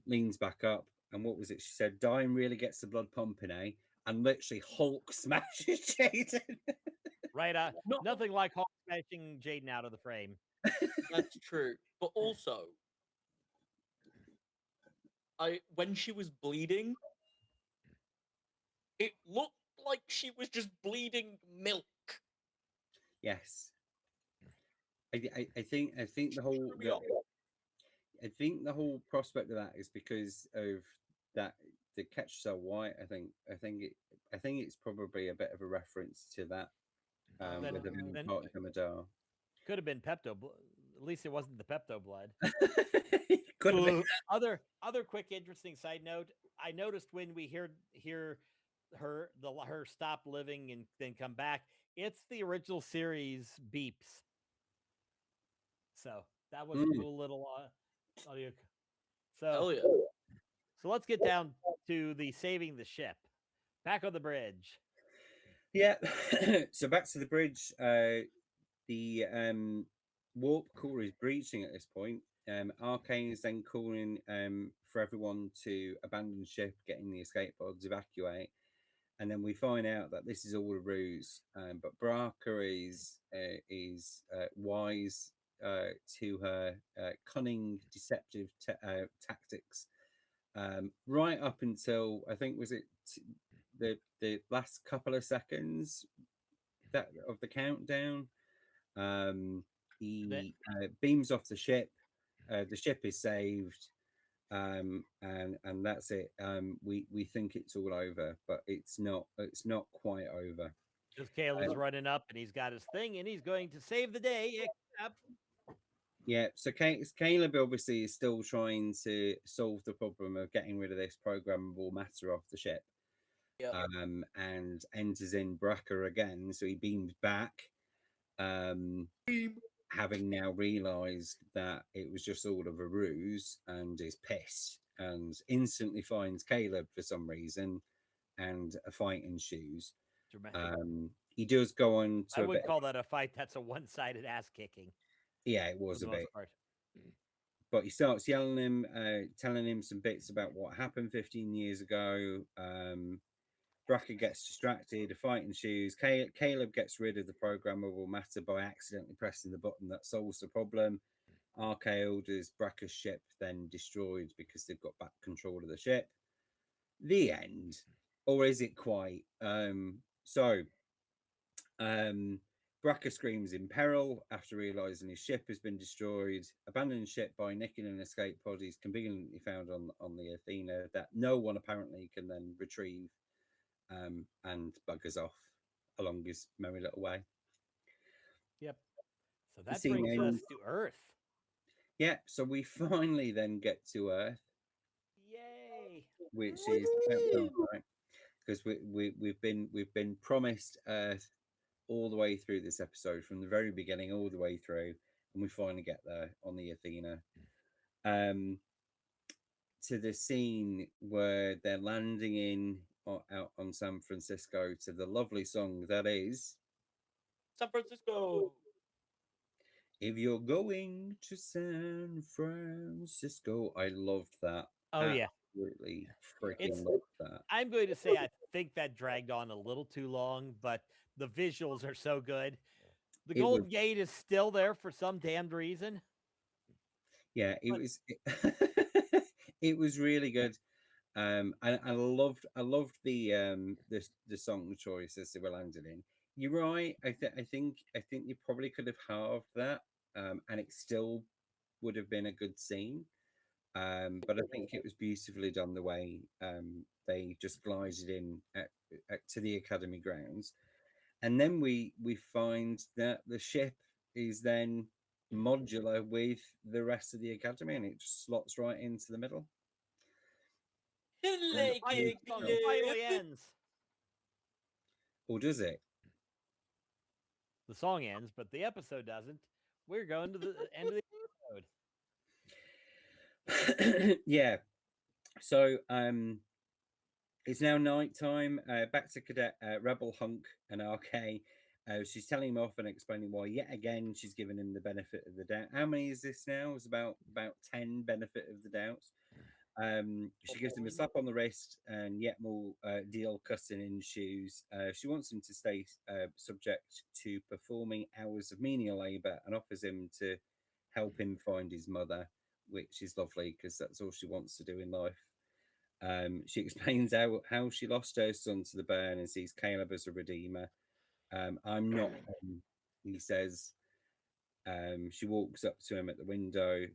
leans back up, and what was it she said? Dying really gets the blood pumping, eh? And literally Hulk smashes Jaden. Right. Nothing like Hulk smashing Jaden out of the frame. That's true. But also, when she was bleeding, it looked like she was just bleeding milk. Yes. I think the whole I think the whole prospect of that is because of that the catch so white. I think it's probably a bit of a reference to that with the part Commodore. Could have been Pepto. At least it wasn't the Pepto blood. Could have been. Other quick interesting side note. I noticed when we hear her stop living and then come back, it's the original series beeps. So that was a cool little audio. Hell yeah. So let's get down to the saving the ship. Back on the bridge. Yeah. So back to the bridge. The warp core is breaching at this point. Arcane is then calling for everyone to abandon ship, getting the escape pods, evacuate, and then we find out that this is all a ruse. But Baraka is wise to her cunning, deceptive tactics, right up until I think was it the last couple of seconds that of the countdown. Um, That he beams off the ship. The ship is saved, and that's it. We think it's all over, but it's not. It's not quite over. because Caleb's Um, running up and he's got his thing and he's going to save the day. Except yeah. So Caleb obviously is still trying to solve the problem of getting rid of this programmable matter off the ship. Yep. And enters in Bracker again. So he beams back. Um, having now realised that it was just all of a ruse and is pissed and instantly finds Caleb for some reason and a fight ensues. dramatic. He does go on I to a would bit. call that a fight. That's a one-sided ass kicking Yeah, it for was the a most bit. part. But he starts yelling him, telling him some bits about what happened 15 years ago. Bracker gets distracted, a fight ensues. Caleb gets rid of the programmable matter by accidentally pressing the button that solves the problem. RK orders Bracker's ship then destroyed because they've got back control of the ship. The end. Or is it quite? Bracker screams in peril after realizing his ship has been destroyed. Abandoned ship by nicking an escape pod is conveniently found on the Athena that no one apparently can then retrieve, and buggers off along his merry little way. Yep. So The that scene brings us ends. to Earth. Yeah, so we finally then get to Earth, Yay! which is right because we've been promised Earth all the way through this episode from the very beginning all the way through, and we finally get there on the Athena. To the scene where they're landing out on San Francisco to the lovely song that is San Francisco. "If You're Going to San Francisco." I loved that. Oh yeah, Absolutely it's. freaking loved that. I'm going to say I think that dragged on a little too long, but the visuals are so good. The It was, Golden Gate is still there for some damned reason. yeah, But it was really good. And I loved the song choices they were landed in. You're right. I think you probably could have halved that, and it still would have been a good scene. But I think it was beautifully done the way they just glided in to the academy grounds, and then we find that the ship is then modular with the rest of the academy, and it just slots right into the middle. and And the Like we- it, song oh, finally ends. or does it? The song ends, but the episode doesn't. We're going to the end of the episode. Yeah. So it's now night time. Back to Cadet Rebel Hunk and RK. She's telling him off and explaining why yet again she's given him the benefit of the doubt. How many is this now? It's about 10 benefit of the doubts. She gives him a slap on the wrist and yet more deal cutting in shoes. She wants him to stay subject to performing hours of menial labor and offers him to help him find his mother, which is lovely because that's all she wants to do in life. She explains how she lost her son to the burn and sees Caleb as a redeemer. I'm not him, he says. She walks up to him at the window.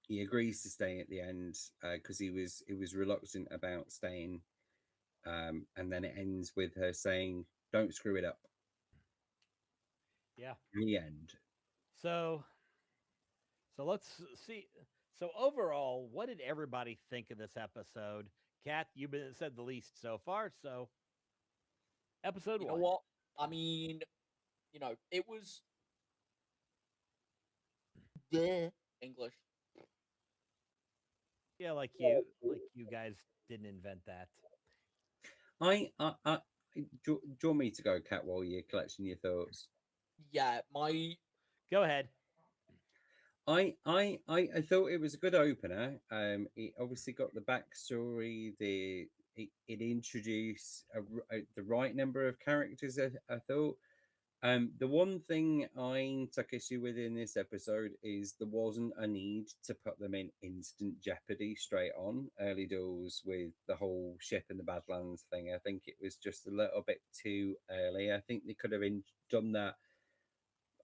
He agrees to stay at the end because he was reluctant about staying. And then it ends with her saying, "Don't screw it up." Yeah. The end. So let's see. So overall, what did everybody think of this episode? Kat, you've been said the least so far. So episode You know one. what? I mean, it was the English. Yeah, like you guys didn't invent that. I do you want me to go, Cat, while you're collecting your thoughts? Yeah, my Go ahead. I thought it was a good opener. It obviously got the backstory. It introduced the right number of characters. I thought. The one thing I took issue with in this episode is there wasn't a need to put them in instant jeopardy straight on early doors with the whole ship in the Badlands thing. I think it was just a little bit too early. I think they could have done that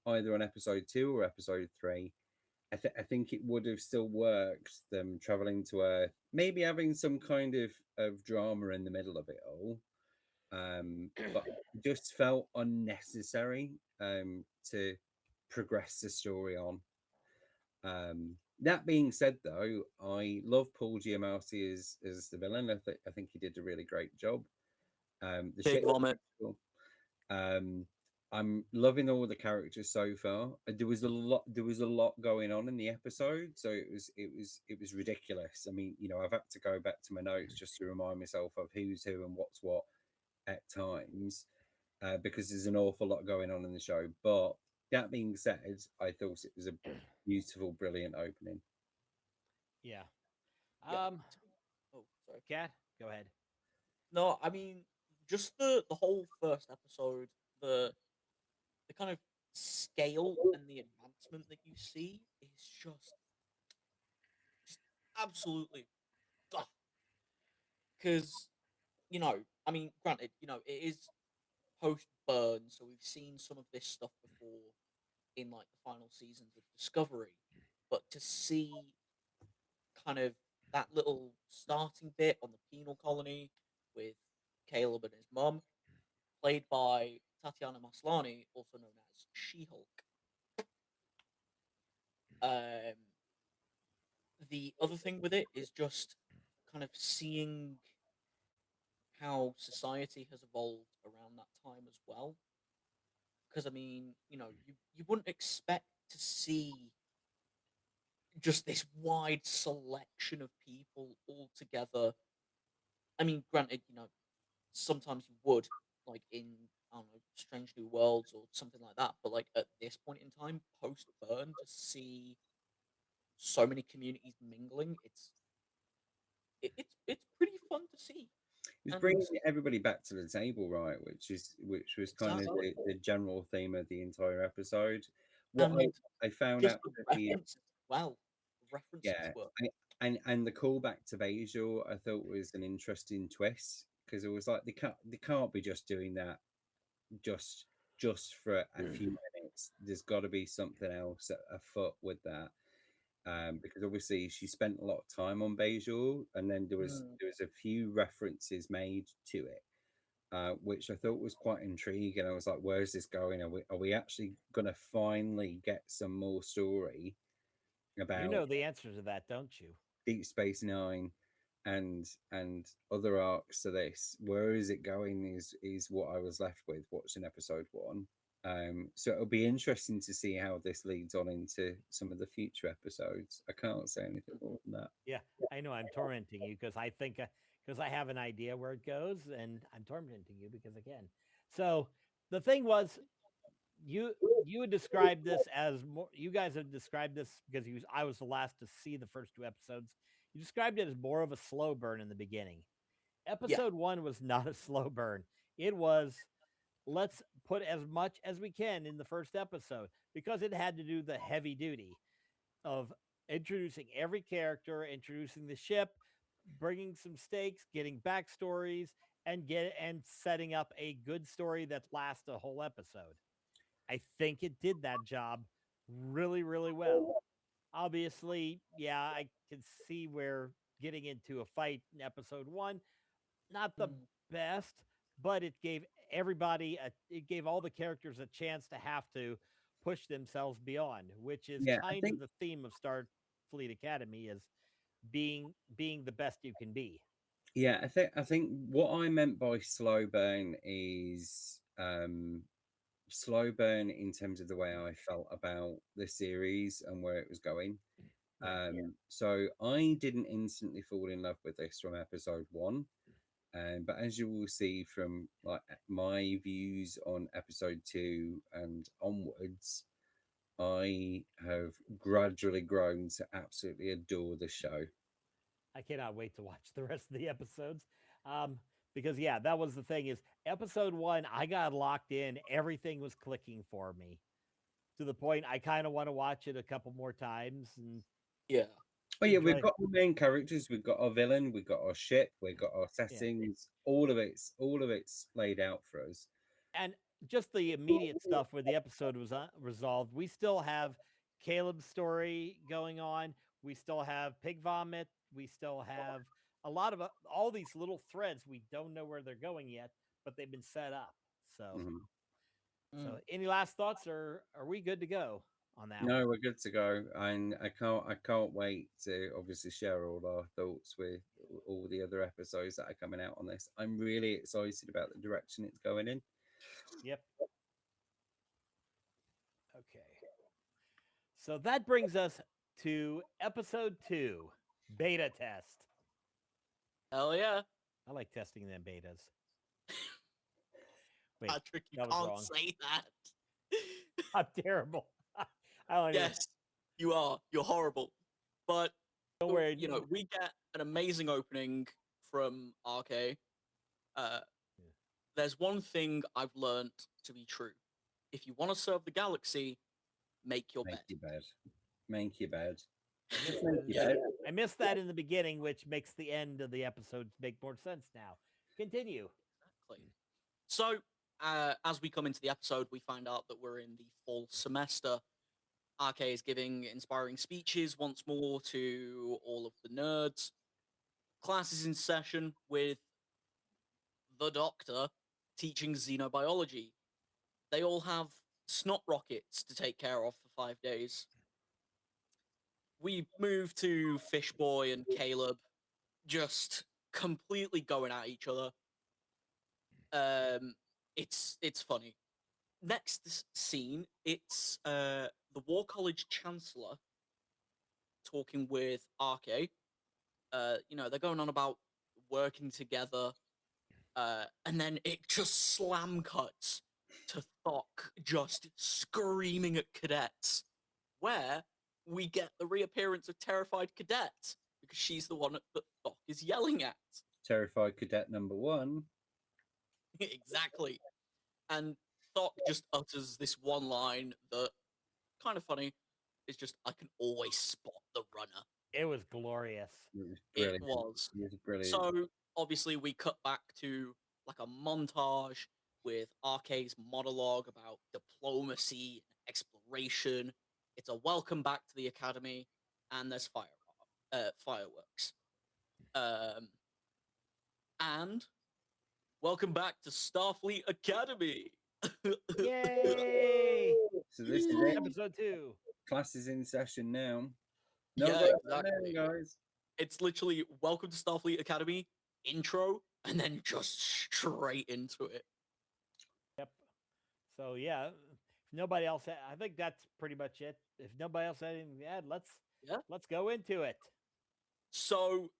either on episode 2 or episode 3. I think it would have still worked, them traveling to Earth, maybe having some kind of drama in the middle of it all. But it just felt unnecessary to progress the story on. That being said, though, I love Paul Giamatti as the villain. I think he did a really great job. The big shit. vomit. Um, I'm loving all the characters so far. There was a lot. There was a lot going on in the episode, so it was ridiculous. I mean, I've had to go back to my notes just to remind myself of who's who and what's what at times, because there's an awful lot going on in the show. But that being said, I thought it was a beautiful, brilliant opening. Yeah. Yeah. Um, Oh, sorry. Cat, go ahead. No, I mean just the whole first episode, the kind of scale and the advancement that you see is just absolutely because I mean, granted, it is post burn, so we've seen some of this stuff before in like the final seasons of Discovery, but to see kind of that little starting bit on the penal colony with Caleb and his mum, played by Tatiana Maslany, also known as She-Hulk. Um, the other thing with it is just kind of seeing how society has evolved around that time as well. Because I mean, you wouldn't expect to see just this wide selection of people all together. I mean, granted, sometimes you would, like in, I don't know, Strange New Worlds or something like that. But like at this point in time, post burn, to see so many communities mingling, it's pretty fun to see. It was And bringing everybody back to the table, right? Which was kind of exactly, the general theme of the entire episode. What and I found just out the at the references as well. The references yeah, were and the callback to Bajor I thought was an interesting twist, because it was like they can't be just doing that just for a few minutes. There's got to be something else afoot with that. Because obviously she spent a lot of time on Bajor, and then mm, there was a few references made to it, which I thought was quite intriguing. I was like, "Where's this going? Are we actually going to finally get some more story You about know the answer to that, don't you? Deep Space Nine and other arcs to this? Where is it going? Is what I was left with watching episode 1. So it'll be interesting to see how this leads on into some of the future episodes. I can't say anything more than that. Yeah, I know I'm tormenting you because I think because I have an idea where it goes, and I'm tormenting you because again. So the thing was, you would describe this as more. You guys have described this because I was the last to see the first 2 episodes. You described it as more of a slow burn in the beginning. yeah, Episode 1 was not a slow burn. It was, let's put as much as we can in the first episode because it had to do the heavy duty of introducing every character, introducing the ship, bringing some stakes, getting backstories, and setting up a good story that lasts a whole episode. I think it did that job really, really well. Obviously, yeah, I can see where getting into a fight in episode 1, not the mm, best, but it gave all the characters a chance to have to push themselves beyond, which is Yeah, I kind of think the theme of Starfleet Academy is being the best you can be. I think what I meant by slow burn is slow burn in terms of the way I felt about the series and where it was going. Yeah. So I didn't instantly fall in love with this from episode 1. And but as you will see from like my views on episode 2 and onwards, I have gradually grown to absolutely adore the show. I cannot wait to watch the rest of the episodes. Because yeah, that was the thing is episode 1, I got locked in. Everything was clicking for me to the point I kind of want to watch it a couple more times and Yeah. Oh yeah, we've enjoy. got our main characters, we've got our villain, we've got our ship, we've got our Yeah. settings, all of it's laid out for us. And just the immediate stuff where the episode was resolved, we still have Caleb's story going on. We still have Pig Vomit. We still have a lot of all these little threads. We don't know where they're going yet, but they've been set up. So, Mhm. so Mm. any last thoughts, or are we good to go on that No, one? we're good to go, and I can't wait to obviously share all our thoughts with all the other episodes that are coming out on this. I'm really excited about the direction it's going in. Yep. Okay. So that brings us to episode 2, beta test. Hell yeah. I like testing them betas. Wait, Patrick, you that was can't wrong. say that. I'm terrible. I don't even. Yes, you are. You're horrible. But Don't worry. you know, we get an amazing opening from RK. Uh, Yeah. there's one thing I've learned to be true. If you want to serve the galaxy, make your Make bed. your bed. Make your bed. I missed, Make your Yeah. bed. I missed that in the beginning, which makes the end of the episode make more sense now. Continue. Exactly. So, as we come into the episode, we find out that we're in the fall semester. RK is giving inspiring speeches once more to all of the nerds. Class is in session with the doctor teaching xenobiology. They all have snot rockets to take care of for 5 days. We move to Fishboy and Caleb just completely going at each other. It's funny. Next scene, it's the War College Chancellor talking with RK. You know, they're going on about working together, and then it just slam cuts to Thok just screaming at cadets, where we get the reappearance of terrified cadet because she's the one that Thok is yelling at. Terrified cadet number 1. Exactly. And Thok just utters this one line that, kind of funny, is just, I can always spot the runner. It was glorious. It was It brilliant. was. It was brilliant. So, obviously, we cut back to like a montage with RK's monologue about diplomacy and exploration. It's a welcome back to the academy, and there's fireworks. And welcome back to Starfleet Academy. Yay! So this is it. Episode 2. Class is in session now. No Yeah, work exactly. there, guys. It's literally welcome to Starfleet Academy, intro, and then just straight into it. Yep. So yeah, if nobody else, I think that's pretty much it. If nobody else had anything to add, Yeah. let's go into it. So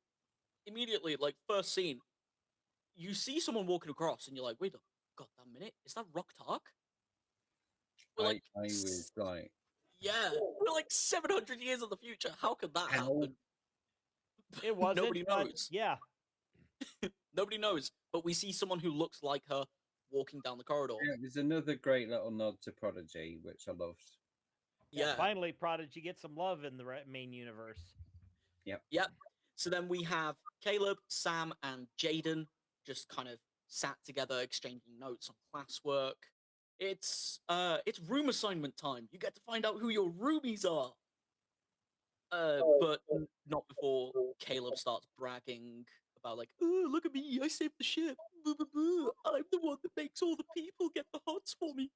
immediately, like first scene, you see someone walking across, and you're like, "Wait a goddamn minute, is that Rock Tark?" We're like, I was like, "Yeah, we're like 700 years in the future. How could that How? happen?" It wasn't. Nobody but knows. Yeah. Nobody knows. But we see someone who looks like her walking down the corridor. yeah, there's another great little nod to Prodigy, which I loved. Yeah. Finally, Prodigy gets some love in the main universe. Yep. So then we have Caleb, Sam, and Jaden just kind of sat together exchanging notes on classwork. It's room assignment time. You get to find out who your roomies are. But not before Caleb starts bragging about like, "Oh, look at me, I saved the ship. Boo, boo, boo. I'm the one that makes all the people get the hots for me."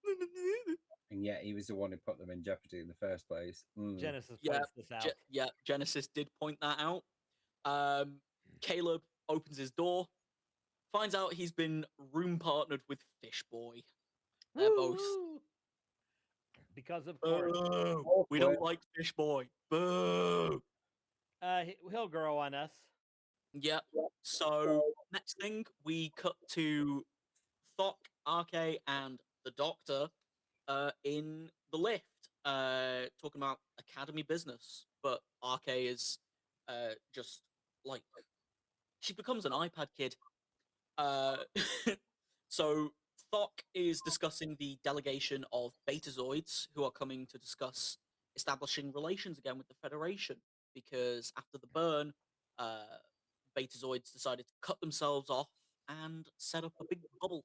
And yet he was the one who put them in jeopardy in the first place. Genesis Yeah, points this out. Yeah, Genesis did point that out. Caleb opens his door, finds out he's been room partnered with Fishboy. They're both. Woo! Because of course, Boo! We don't like Fishboy. Boo! he'll grow on us. Yep. So next thing, we cut to Thok, RK, and the Doctor in the lift, talking about Academy business. But RK is just like she becomes an iPad kid. Uh, so Thok is discussing the delegation of Betazoids who are coming to discuss establishing relations again with the Federation because after the burn, uh, Betazoids decided to cut themselves off and set up a big bubble.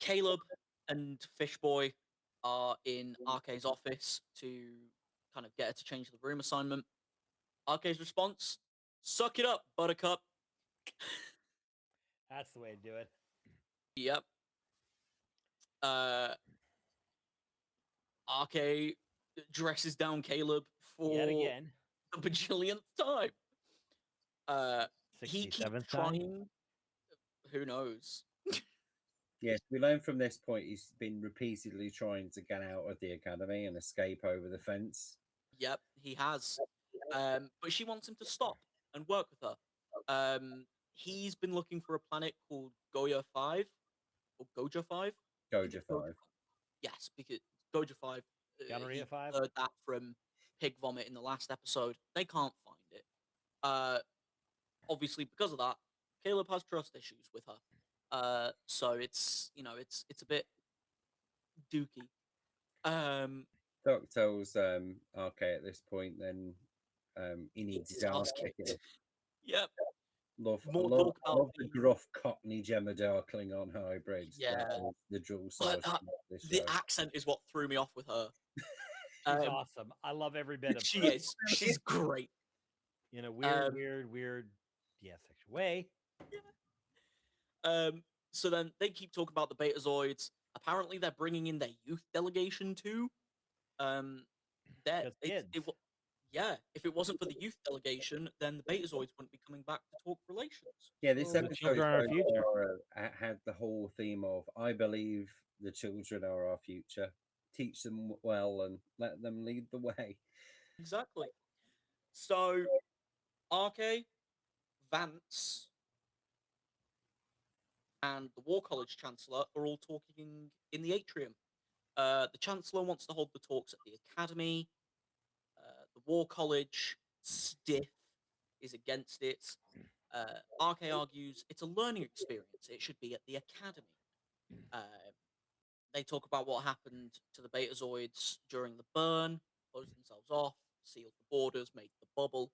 Caleb and Fishboy are in RK's office to kind of get her to change the room assignment. RK's response: "Suck it up, Buttercup." That's the way to do it. Yep. Uh, RK dresses down Caleb Yet for again, the bajillionth time. He keeps 67th time. trying. Who knows? Yes, we learn from this point he's been repeatedly trying to get out of the academy and escape over the fence. Yep, he has. But she wants him to stop and work with her. He's been looking for a planet called Goya 5 or Goja 5. I think Goja it's Goja 5. Yes, because Goja 5, Gonorrhea he 5? heard that from Pig Vomit in the last episode. They can't find it. Obviously, because of that, Caleb has trust issues with her. So it's it's a bit dooky. Doc tells RK at this point then he needs Gets his his ass ass kicking. kicked. Yep. I More love, talk I about love the gruff Cockney Jem'Hadar Klingon hybrids. Yeah. That is the drill But sergeant of this the show. accent is what threw me off with her. She's awesome. I love every bit of She her. is. She's great. In a weird, Um, weird, sexual way. So then they keep talking about the Betazoids. Apparently, they're bringing in their youth delegation too. That Because kids. Yeah, if it wasn't for the youth delegation, then the Betazoids wouldn't be coming back to talk relations. Yeah, this Well, the episode children are our so future. far, had the whole theme of I believe the children are our future. Teach them well and let them lead the way. Exactly. So, RK, Vance, and the War College Chancellor are all talking in the atrium. The Chancellor wants to hold the talks at the Academy. The War College, stiff, is against it. RK argues it's a learning experience. It should be at the Academy. They talk about what happened to the Betazoids during the burn, closed themselves off, sealed the borders, made the bubble.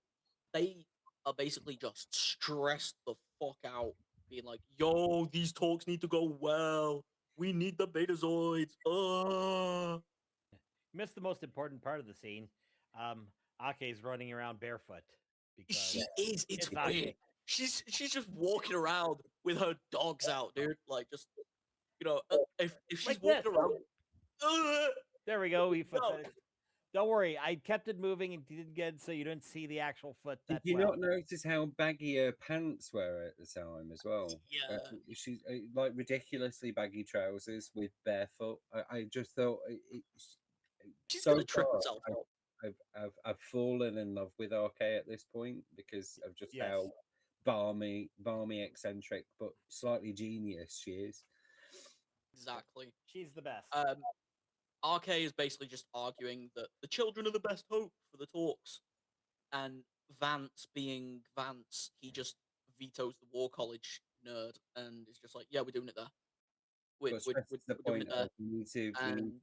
They are basically just stressed the fuck out, being like, yo, these talks need to go well. We need the Betazoids. Missed the most important part of the scene. Ake's running around barefoot. Because She is. It's it's Ake. weird. She's just walking around with her dogs out, dude. Like, just, if she's Like walking this. around. There we go. We No. Don't worry, I kept it moving and didn't get so you didn't see the actual foot. Did That you well. not notice how baggy her pants were at the time as well? Yeah. She's like ridiculously baggy trousers with barefoot. I just thought She's so gonna trip far, herself up. I've fallen in love with RK at this point because of just Yes. how balmy, eccentric, but slightly genius she is. Exactly. She's the best. RK is basically just arguing that the children are the best hope for the talks. And Vance, being Vance, he just vetoes the War College nerd and is just like, yeah, we're doing it there. We're But stresses the doing it point there. of we need to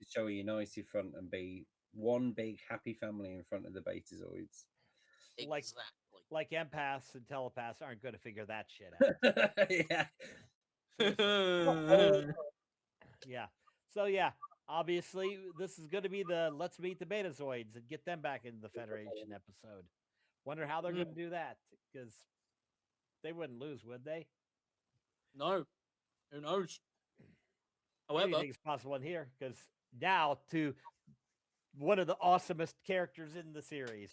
show a united front and be one big happy family in front of the Betazoids. Exactly. Like empaths and telepaths aren't going to figure that shit out. Yeah. Yeah. So yeah, obviously this is going to be the let's meet the Betazoids and get them back into the Federation episode. Wonder how they're going to do that because they wouldn't lose, would they? No. Who knows? However, Anything's possible in here because now to one of the awesomest characters in the series.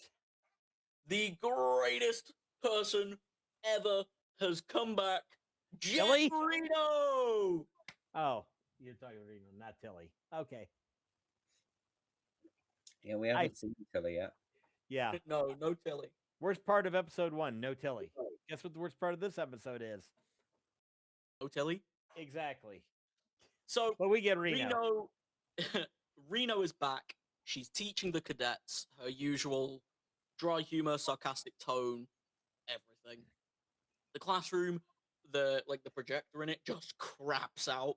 the greatest person ever has come back. Tilly? Jack Reno! Oh, you're talking Reno, not Tilly. Okay. Yeah, we haven't seen Tilly yet. Yeah. No Tilly. Worst part of episode 1, no Tilly. Guess what the worst part of this episode is? No Tilly. Exactly. So But we get Reno. Reno is back. She's teaching the cadets her usual dry humor, sarcastic tone, everything. The classroom, the projector in it just craps out.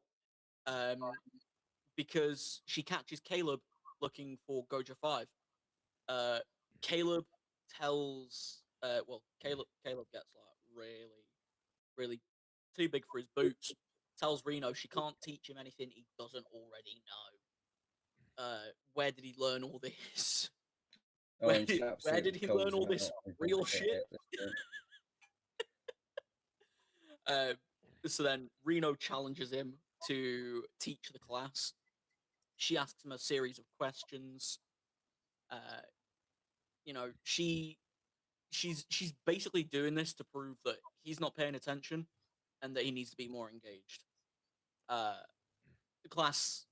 Because she catches Caleb looking for Goja 5. Caleb tells Caleb gets like really too big for his boots. Tells Reno she can't teach him anything he doesn't already know. Where did he learn all this? Oh, and she Where did absolutely he calls learn all him this out on real bullshit shit? at this point. So then Reno challenges him to teach the class. She asks him a series of questions. She's basically doing this to prove that he's not paying attention and that he needs to be more engaged. The class,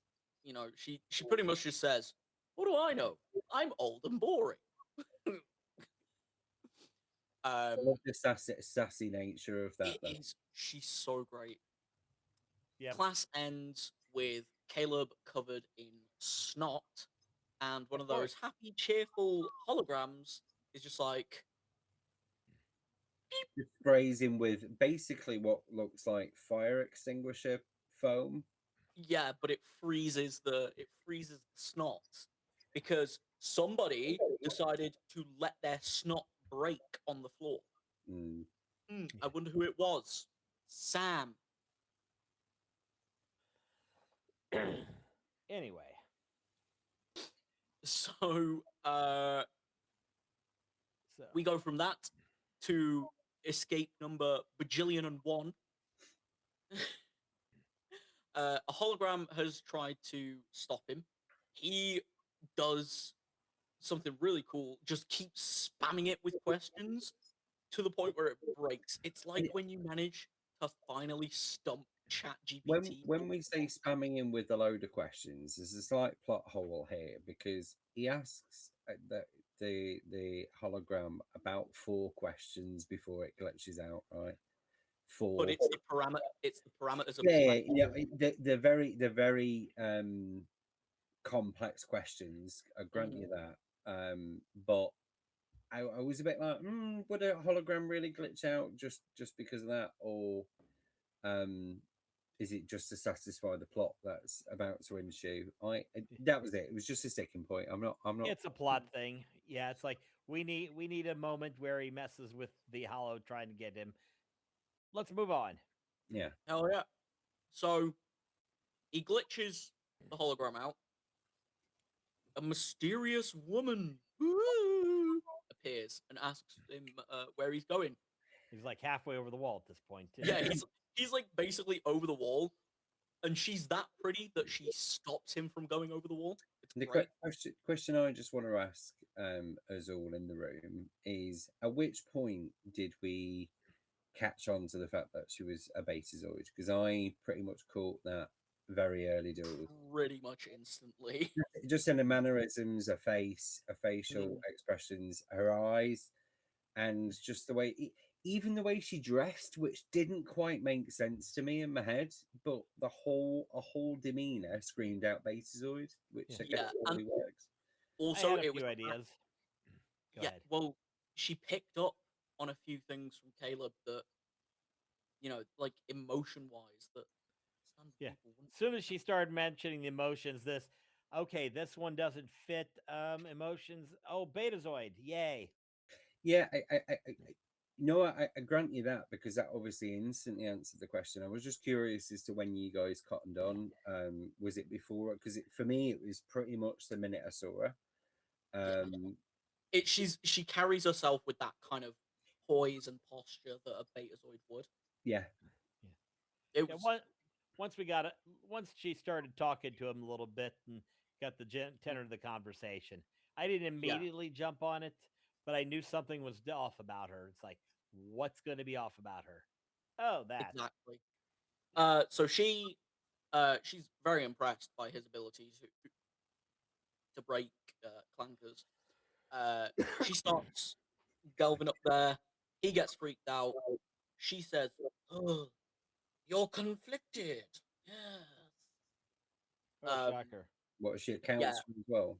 she pretty much just says, "What do I know? I'm old and boring." I love the sassy nature of that, though. She's so great. Yep. Class ends with Caleb covered in snot, and one of those happy, cheerful holograms is just like, Just sprays him with basically what looks like fire extinguisher foam. yeah, but it freezes the snot because somebody decided to let their snot break on the floor. Mm. I wonder who it was. Sam. Anyway. So we go from that to escape number bajillion and one. A hologram has tried to stop him. He does something really cool, just keeps spamming it with questions to the point where it breaks. It's like when you manage to finally stump ChatGPT. When we say spamming him with a load of questions, there's a slight plot hole here because he asks the hologram about 4 questions before it glitches out, right? 4. But it's the parameters of the very complex questions. I grant you that. But I was a bit like, would a hologram really glitch out just because of that, or is it just to satisfy the plot that's about to ensue? That was it. It was just a sticking point. I'm not. It's a plot thing. Yeah, it's like we need a moment where he messes with the hollow trying to get him. Let's move on. Yeah. Hell yeah. So he glitches the hologram out. A mysterious woman appears and asks him where he's going. He's like halfway over the wall at this point, too. Yeah, he's like basically over the wall, and she's that pretty that she stops him from going over the wall. The question I just want to ask us all in the room is: at which point did we catch on to the fact that she was a betazoid? Because I pretty much caught that very early doors. Pretty much instantly. Just in the mannerisms, her face, her facial expressions, her eyes, and just the way, even the way she dressed, which didn't quite make sense to me in my head, but a whole demeanor screamed out betazoid, which I guess really works. Also, I had a it was few ideas. Go ahead. Well, she picked up on a few things from Caleb that, like emotion-wise, that Yeah. As soon as she started mentioning the emotions, this one doesn't fit emotions. Oh, Betazoid, yay. Yeah, I grant you that, because that obviously instantly answered the question. I was just curious as to when you guys cottoned on. Was it before? Because for me, it was pretty much the minute I saw her. She carries herself with that kind of poise and posture that a Betazoid would. Yeah. Once she started talking to him a little bit and got the tenor of the conversation, I didn't immediately jump on it, but I knew something was off about her. It's like, what's going to be off about her? Oh, that. Exactly. So she's very impressed by his abilities to break clankers. She starts Delving up there, he gets freaked out. She says, "Oh, you're conflicted." Yes. Oh, Um, shocker. What, is she a yeah. counselor as well?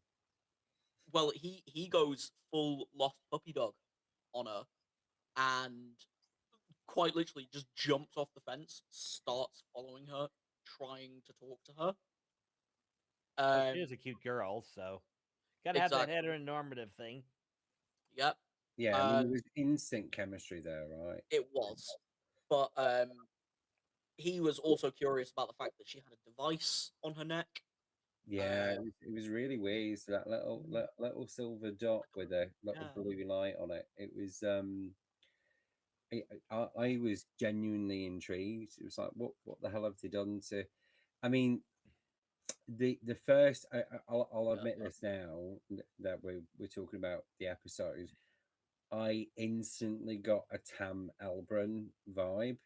Well, he goes full lost puppy dog on her, and quite literally just jumps off the fence, starts following her, trying to talk to her. Well, she is Um, a cute girl, so gotta have that exactly. heteronormative thing. Yep. Yeah, I mean, there Um, was instant chemistry there, right? it was, but he was also curious about the fact that she had a device on her neck. Yeah, it was really weird. So that little silver dot with a little Yeah. blue light on it. It was I was genuinely intrigued. It was like, what the hell have they done to? I mean, the first I'll Yeah. admit this now that we're talking about the episode. I instantly got a Tam Elbrun vibe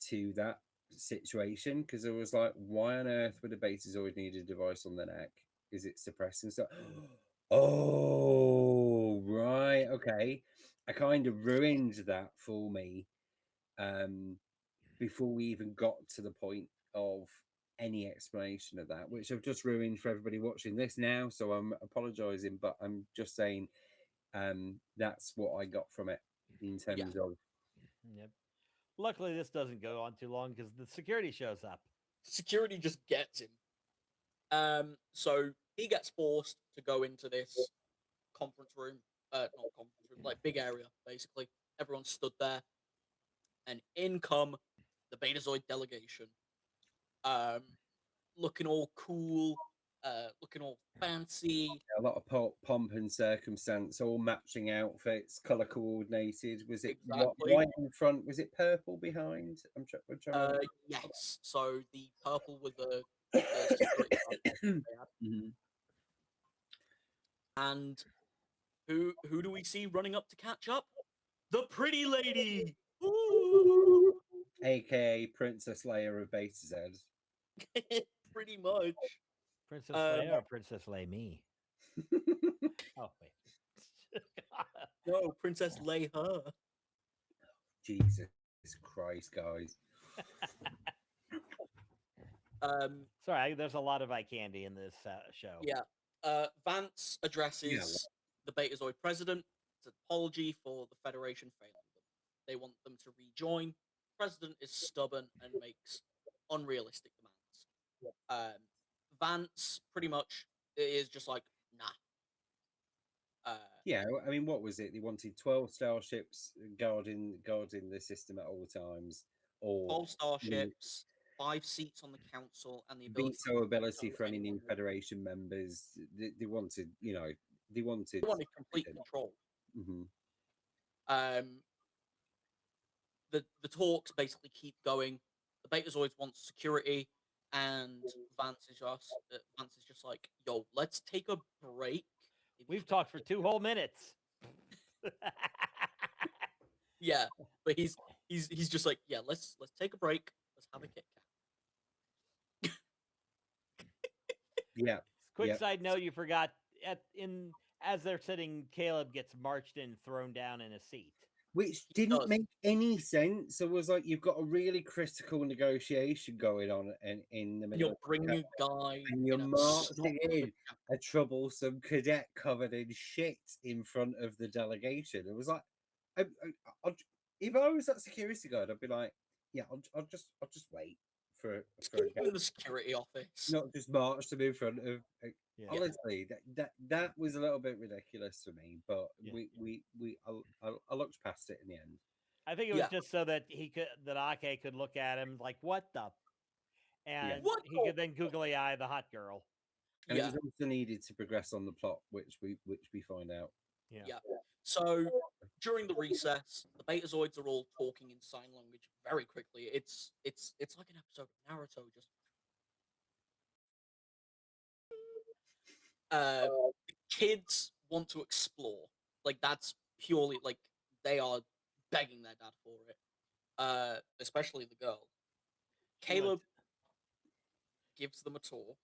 to that situation because I was like, why on earth would a Betazoid need a device on their neck? Is it suppressing stuff? Oh, right, okay. I kind of ruined that for me before we even got to the point of any explanation of that, which I've just ruined for everybody watching this now. So I'm apologizing, but I'm just saying that's what I got from it in Yeah. terms of Yep. Luckily, this doesn't go on too long because the security shows up. Security just gets him. So he gets forced to go into this conference room, not conference room, like big area, basically. Everyone stood there, and in come the Betazoid delegation, um, looking all cool, looking all fancy. a lot of pomp and circumstance, all matching outfits, color coordinated. Was it Exactly. white in front? Was it purple behind? I'm trying to. Yes. So the purple with the security guard they had. Mhm. And who do we see running up to catch up? The pretty lady. Ooh! AKA Princess Leia of Beta Z. Pretty much. Princess Um, Leia or Princess Lay me? Oh, wait. no, Princess Lay her. Jesus Christ, guys. Sorry, there's a lot of eye candy in this show. Yeah. Vance addresses the Betazoid president. It's an apology for the Federation failing them. They want them to rejoin. President is stubborn and makes unrealistic demands. Vance pretty much is just like, nah. Yeah, I mean, what was it? They wanted 12 starships guarding the system at all times, or 12 starships, 5 seats on the council, and the ability veto ability to for any anyone new who Federation members. They wanted, they wanted. wanted complete control. Mhm. Um, the talks basically keep going. The Betazoids want security, and Vance is just like, "Yo, let's take a break." We've talked for 2 whole minutes. Yeah, but he's just like, "Yeah, let's take a break. Let's have a Kit Kat." Yeah. Quick Yeah. side note: you forgot as they're sitting, Caleb gets marched in, thrown down in a seat. Which He didn't does. make any sense. It was like you've got a really critical negotiation going on in the middle You're of bringing a guy and you're in a marching snot in a troublesome cadet covered in shit in front of the delegation. It was like, if I was that security guard, I'd be like, yeah, I'll just wait for a keep him guy, in the security office. not just march them in front of. Yeah. Honestly, that was a little bit ridiculous for me, but Yeah. I looked past it in the end. I think it was Yeah. just so that Ake could look at him like, "What the?" And What he could then googly eye the hot girl. And it Yeah, was also needed to progress on the plot, which we find out. Yeah. yeah. So during the recess, the Betazoids are all talking in sign language very quickly. It's like an episode of Naruto. Just uh, kids want to explore. Like that's purely like they are begging their dad for it. Especially the girl. He wants- Caleb gives them a tour.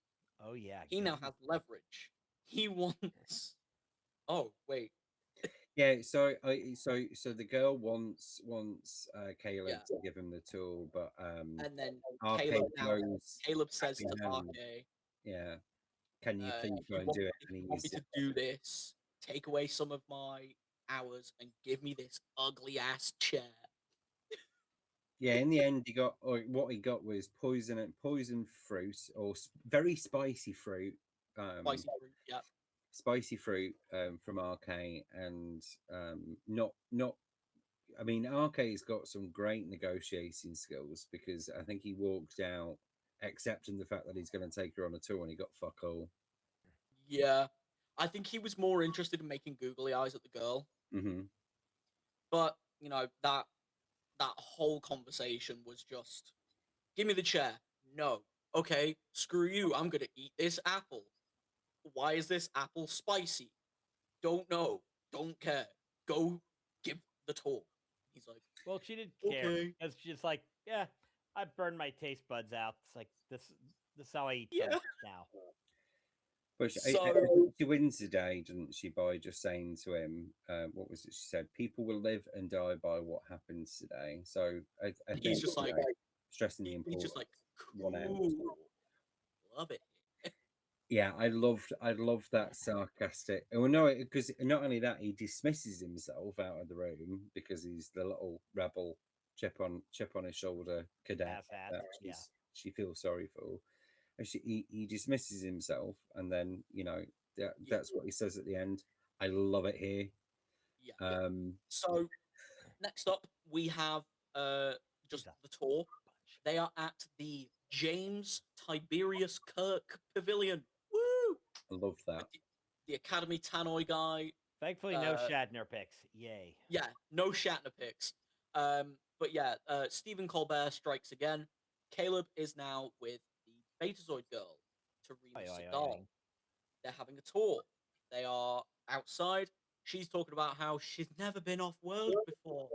Oh yeah. He now has leverage. He wants. Oh wait. Yeah, so the girl wants Caleb Yeah. to give him the tool, but And then RK Caleb now goes Caleb "Cap says your to hand." RK, Yeah, can you please if go you and want do it? if And you want me he's to do this, take away some of my hours and give me this ugly ass chair. yeah. In the end, he got or what he got was poison fruit or very spicy fruit. Spicy fruit, yeah. Spicy fruit from RK, and not. I mean, RK's got some great negotiating skills because I think he walked out accepting the fact that he's going to take her on a tour, and he got fuck all. Yeah. I think he was more interested in making googly eyes at the girl. Mm-hmm. But, that whole conversation was just, give me the chair. No. Okay, screw you. I'm gonna eat this apple. Why is this apple spicy? Don't know. Don't care. Go give the talk. He's like, Well, she didn't care okay. because she's like, yeah, I burned my taste buds out. It's like this is how I eat Yeah. some now. But I So think she wins the day, doesn't she, by just saying to him, what was it she said? People will live and die by what happens today. So I he's think just like, stressing the he's importance just like, one out. cool. Love it. Yeah, I loved that sarcastic. Oh no, because not only that, he dismisses himself out of the room because he's the little rebel chip on his shoulder cadet Ass hat. that Yeah. she feels sorry for. And he dismisses himself, and then Yeah. that's what he says at the end. I love it here. Yeah. Um, So next up, we have just He's a the tour. bunch. They are at the James Tiberius Kirk Pavilion. Woo! I love that. With the Academy Tannoy guy. Thankfully, no Shatner picks. Yay. Yeah, no Shatner picks. But yeah, Stephen Colbert strikes again. Caleb is now with the Betazoid girl, Oi, Terima oi, oi, Segal. oi. They're having a tour. They are outside. She's talking about how she's never been off world before.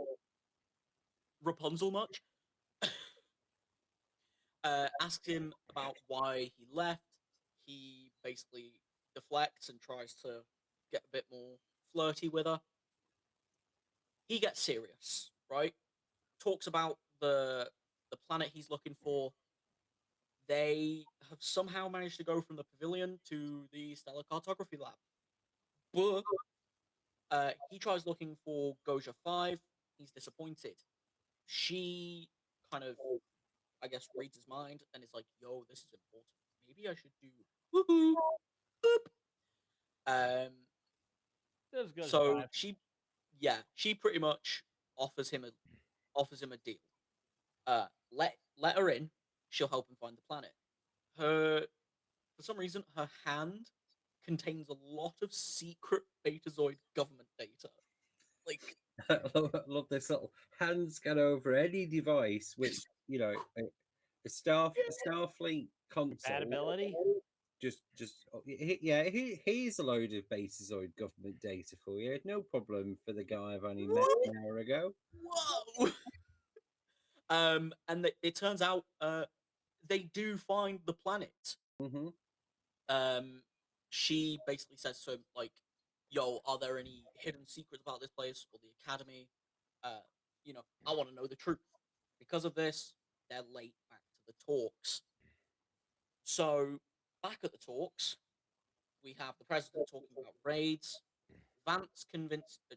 Rapunzel much? Asks him about why he left. He basically deflects and tries to get a bit more flirty with her. He gets serious, right? Talks about the planet he's looking for. They have somehow managed to go from the pavilion to the stellar cartography lab. But he tries looking for Goja 5. He's disappointed. She kind of, I guess, reads his mind and is like, yo, this is important. Maybe I should do woohoo boop. This goes So five. she pretty much offers him a deal. Let her in. She'll help him find the planet. For some reason, her hand contains a lot of secret Betazoid government data. Like, I love this little hand scan over any device, which a Starfleet console. Compatibility. Here's a load of Betazoid government data for you. No problem for the guy I've only met an hour ago. whoa. And it turns out they do find the planet. Mm-hmm. She basically says to him, like, yo, are there any hidden secrets about this place or the academy? I want to know the truth. Because of this, they're late back to the talks. So, back at the talks, we have the president talking about raids. Vance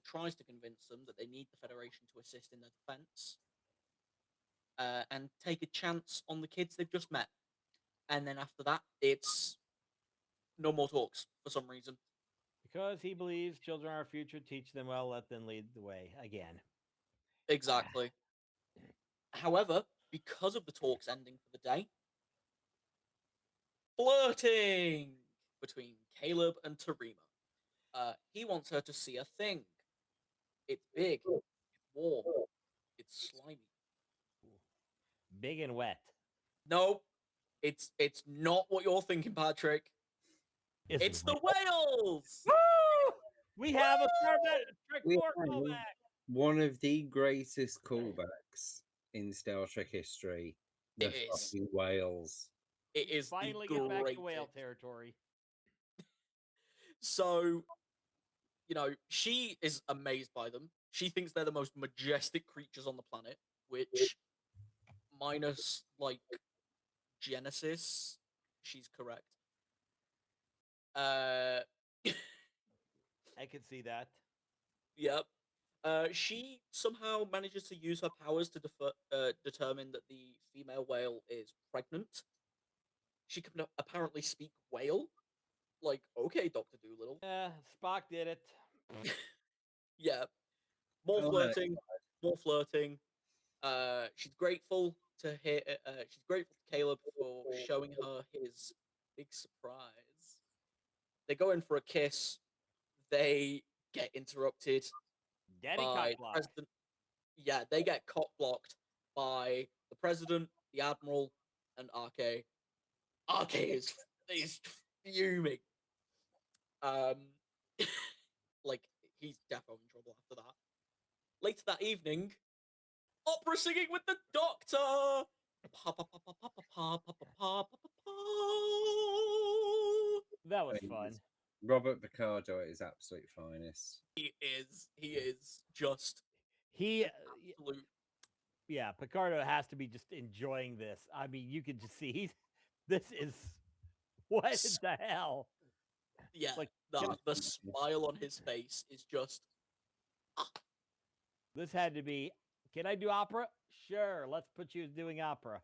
tries to convince them that they need the Federation to assist in their defense and take a chance on the kids they've just met. And then after that, it's no more talks for some reason. Because he believes children are our future, teach them well, let them lead the way again. Exactly. However, because of the talks ending for the day, flirting between Caleb and Terima. He wants her to see a thing. It's big, it's warm, it's slimy. Big and wet. Nope, it's not what you're thinking, Patrick. It's the whales. Woo! We have a Trek We 4 have callback. one of the greatest callbacks in Star Trek history. The It is. fucking whales. It is Finally the get back to greatest. whale territory. So she is amazed by them. She thinks they're the most majestic creatures on the planet, which, minus, like, Genesis, she's correct. Uh, I can see that. yep. She somehow manages to use her powers to determine that the female whale is pregnant. She can apparently speak whale. Like, okay, Doctor Doolittle. Spock did it. Yeah, more Oh, flirting, more flirting. She's grateful to hear. She's grateful to Caleb for showing her his big surprise. They go in for a kiss. They get interrupted Daddy by the cockblock. president. Yeah, they get cock blocked by the president, the admiral, and RK. RK is fuming. Like, he's defo in trouble after that. Later that evening, opera singing with the Doctor. Pa, pa, pa, pa, pa, pa, pa, pa, pa, pa, pa, pa. That was He fun. is- Robert Picardo at his absolute finest. He is just He, absolute. yeah, Picardo has to be just enjoying this. I mean, you can just see this is what the hell? Yeah, Like, the smile on his face is just. This had to be. Can I do opera? Sure, let's put you doing opera.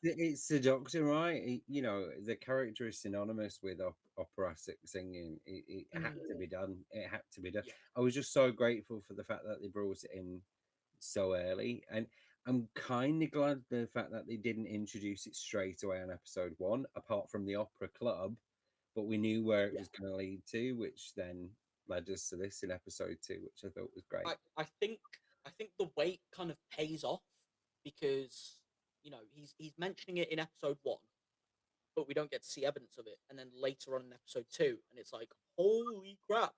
It's the Doctor, right? The character is synonymous with operatic singing. It had to be done. It had to be done. Yeah. I was just so grateful for the fact that they brought it in so early, and I'm kind of glad the fact that they didn't introduce it straight away on episode 1, apart from the opera club. But we knew where it was going to lead to, which then led us to this in episode 2, which I thought was great. I think the wait kind of pays off because he's mentioning it in episode 1, but we don't get to see evidence of it, and then later on in episode 2, and it's like, holy crap,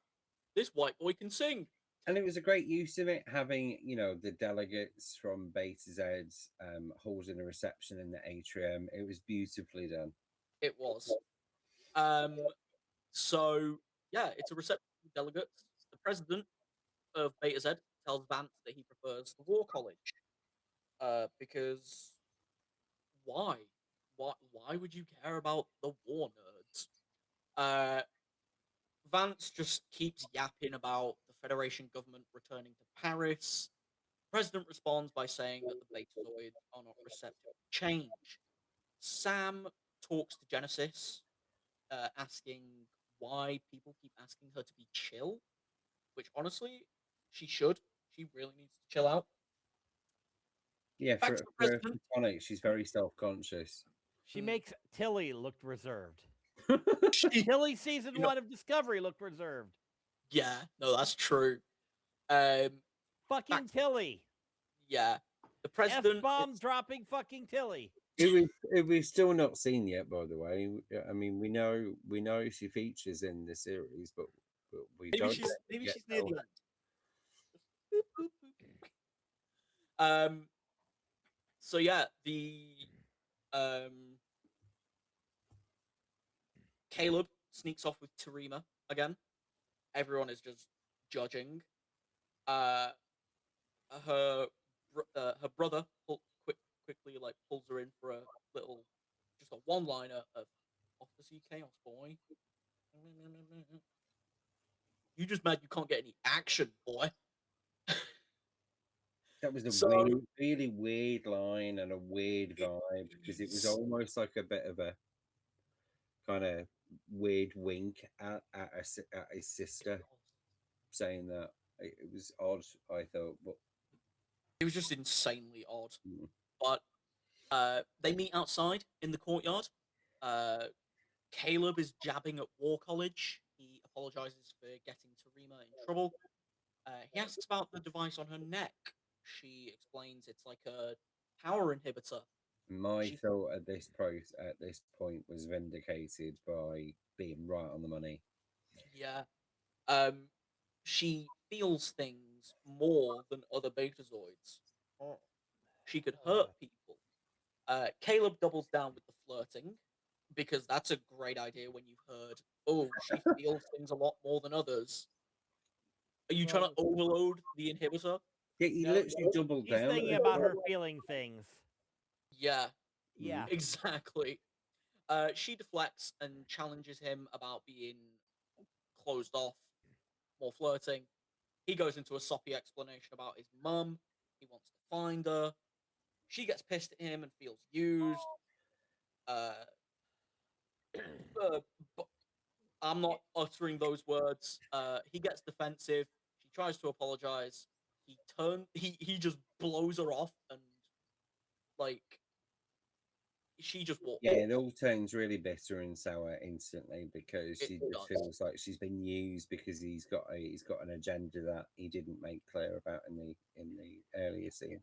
this white boy can sing. And it was a great use of it, having the delegates from Beta Z holding a reception in the atrium. It was beautifully done. It was. So yeah, it's a reception of delegates. The president of Beta Z tells Vance that he prefers the War College. Because why? Why would you care about the war nerds? Vance just keeps yapping about the Federation government returning to Paris. The president responds by saying that the Betazoids are not receptive to change. Sam talks to Genesis, asking why people keep asking her to be chill, which honestly, she should. She really needs to chill out. Yeah, Back for to the a president. Photonic, she's very self-conscious. She makes Tilly look reserved. Tilly season 1 of Discovery looked reserved. Yeah, no, that's true. Fucking Tilly. Yeah, the president. F-bomb dropping fucking Tilly. We've still not seen yet, by the way. I mean, we know she features in the series, but we Maybe don't. she's yet near know. the end. So yeah, the Caleb sneaks off with Terima again. Everyone is just judging. Her brother quickly like pulls her in for a little, just a one-liner of "Officer Chaos Boy." You just mad you can't get any action, boy. That was a really weird line and a weird vibe, because it was almost like a bit of a kind of weird wink at his sister, saying that. It was odd, I thought, but It was just insanely odd. Mm. But they meet outside in the courtyard. Caleb is jabbing at War College. He apologizes for getting Terima in trouble. He asks about the device on her neck. She explains it's like a power inhibitor. my thought at this point was vindicated by being right on the money. Yeah. She feels things more than other Betazoids. She could hurt people. Caleb doubles down with the flirting because that's a great idea when you've heard, oh, she feels things a lot more than others. Are you trying to Well, overload the inhibitor? Yeah, he no, literally doubled he's down. thinking about her feeling things. Yeah, Yeah. exactly. She deflects and challenges him about being closed off, more flirting. He goes into a soppy explanation about his mum. He wants to find her. She gets pissed at him and feels used. Uh, uh, but I'm not uttering those words. He gets defensive. She tries to apologize. He just blows her off, and like she just walks Yeah, off. it all turns really bitter and sour instantly because It she just does. feels like she's been used because he's got an agenda that he didn't make clear about in the earlier scene.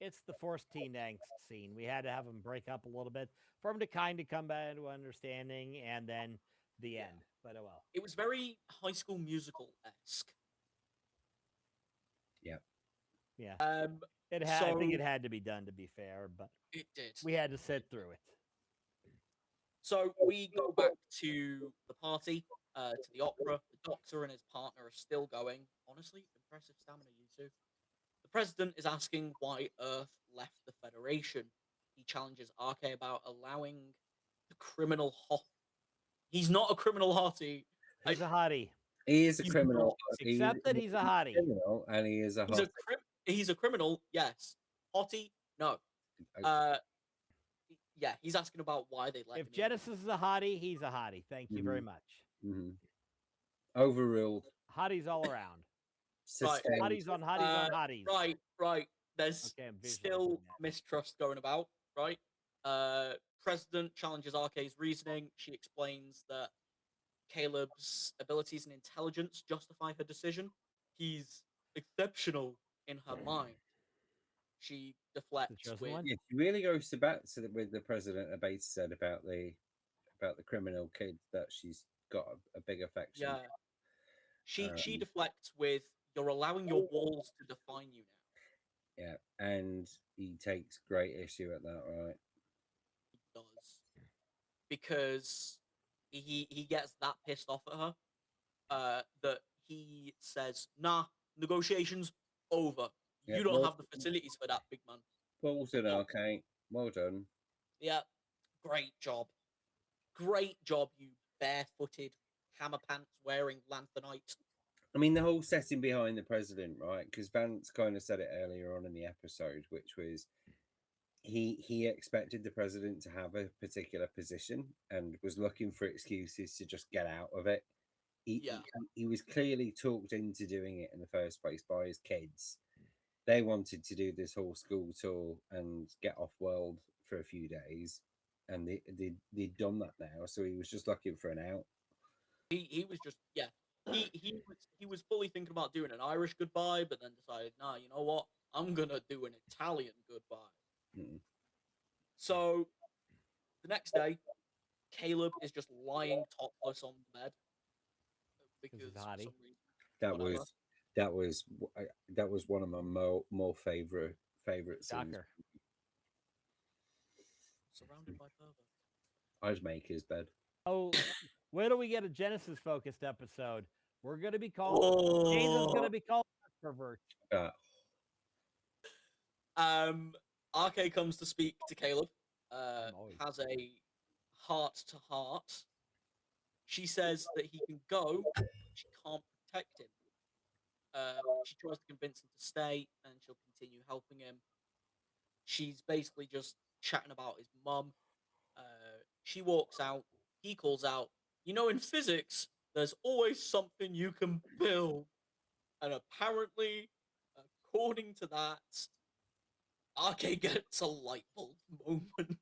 It's the forced teen angst scene. We had to have him break up a little bit for him to kind of come back to understanding, and then the Yeah. end. But oh well. It was very High School Musical esque. Yeah. Yeah. Um, I think so it had to be done, to be fair, but it did. we had to sit through it. So we go back to the party, to the opera. The Doctor and his partner are still going. Honestly, impressive stamina, you two. The President is asking why Earth left the Federation. He challenges RK about allowing the criminal hot. He's not a criminal hottie. He's a hottie. He is a He's criminal. Except that he's a hottie. Criminal, and he is a hot. He's a criminal, yes. Hottie, no. Yeah, he's asking about why they let him If in. Genesis is a hottie, he's a hottie. Thank you very much. Overruled. Hotties all around. Right. Sustained. Hotties on hotties on hotties. Right. There's Okay, I'm still visualizing that. mistrust going about, right? President challenges RK's reasoning. She explains that Caleb's abilities and intelligence justify her decision. He's exceptional in her mind. She deflects chosen with one? Yeah, she really goes to bat with the president. Abate said about the criminal kid that she's got a big affection. yeah. She deflects with, "You're allowing your walls to define you now." Yeah, and he takes great issue at that, right? He does, because he gets that pissed off at her, that he says, "Nah, negotiations over. Yeah, You don't well, have the facilities for that, big man." well done, okay. Well done. Yeah, great job, you barefooted, hammer pants wearing lanthanite. I mean, the whole setting behind the president, right? Because Vance kind of said it earlier on in the episode, which was he expected the president to have a particular position and was looking for excuses to just get out of it. He was clearly talked into doing it in the first place by his kids. They wanted to do this whole school tour and get off world for a few days, and they'd done that now. So he was just looking for an out. He was just he was fully thinking about doing an Irish goodbye, but then decided, nah, you know what? I'm gonna do an Italian goodbye. Mm. So the next day, Caleb is just lying topless on the bed because he's for hottie. some reason. That Whatever. that was one of my more favorite scenes. Shocker. Surrounded by perverts. I'd make his bed. Oh, where do we get a Genesis focused episode? We're gonna be called. Jason's gonna be called pervert. RK comes to speak to Caleb. always- Has a heart to heart. She says that he can go. She can't protect him. She tries to convince him to stay, and she'll continue helping him. She's basically just chatting about his mum. She walks out. He calls out, "You know, in physics, there's always something you can build." And apparently, according to that, RK gets a light bulb moment.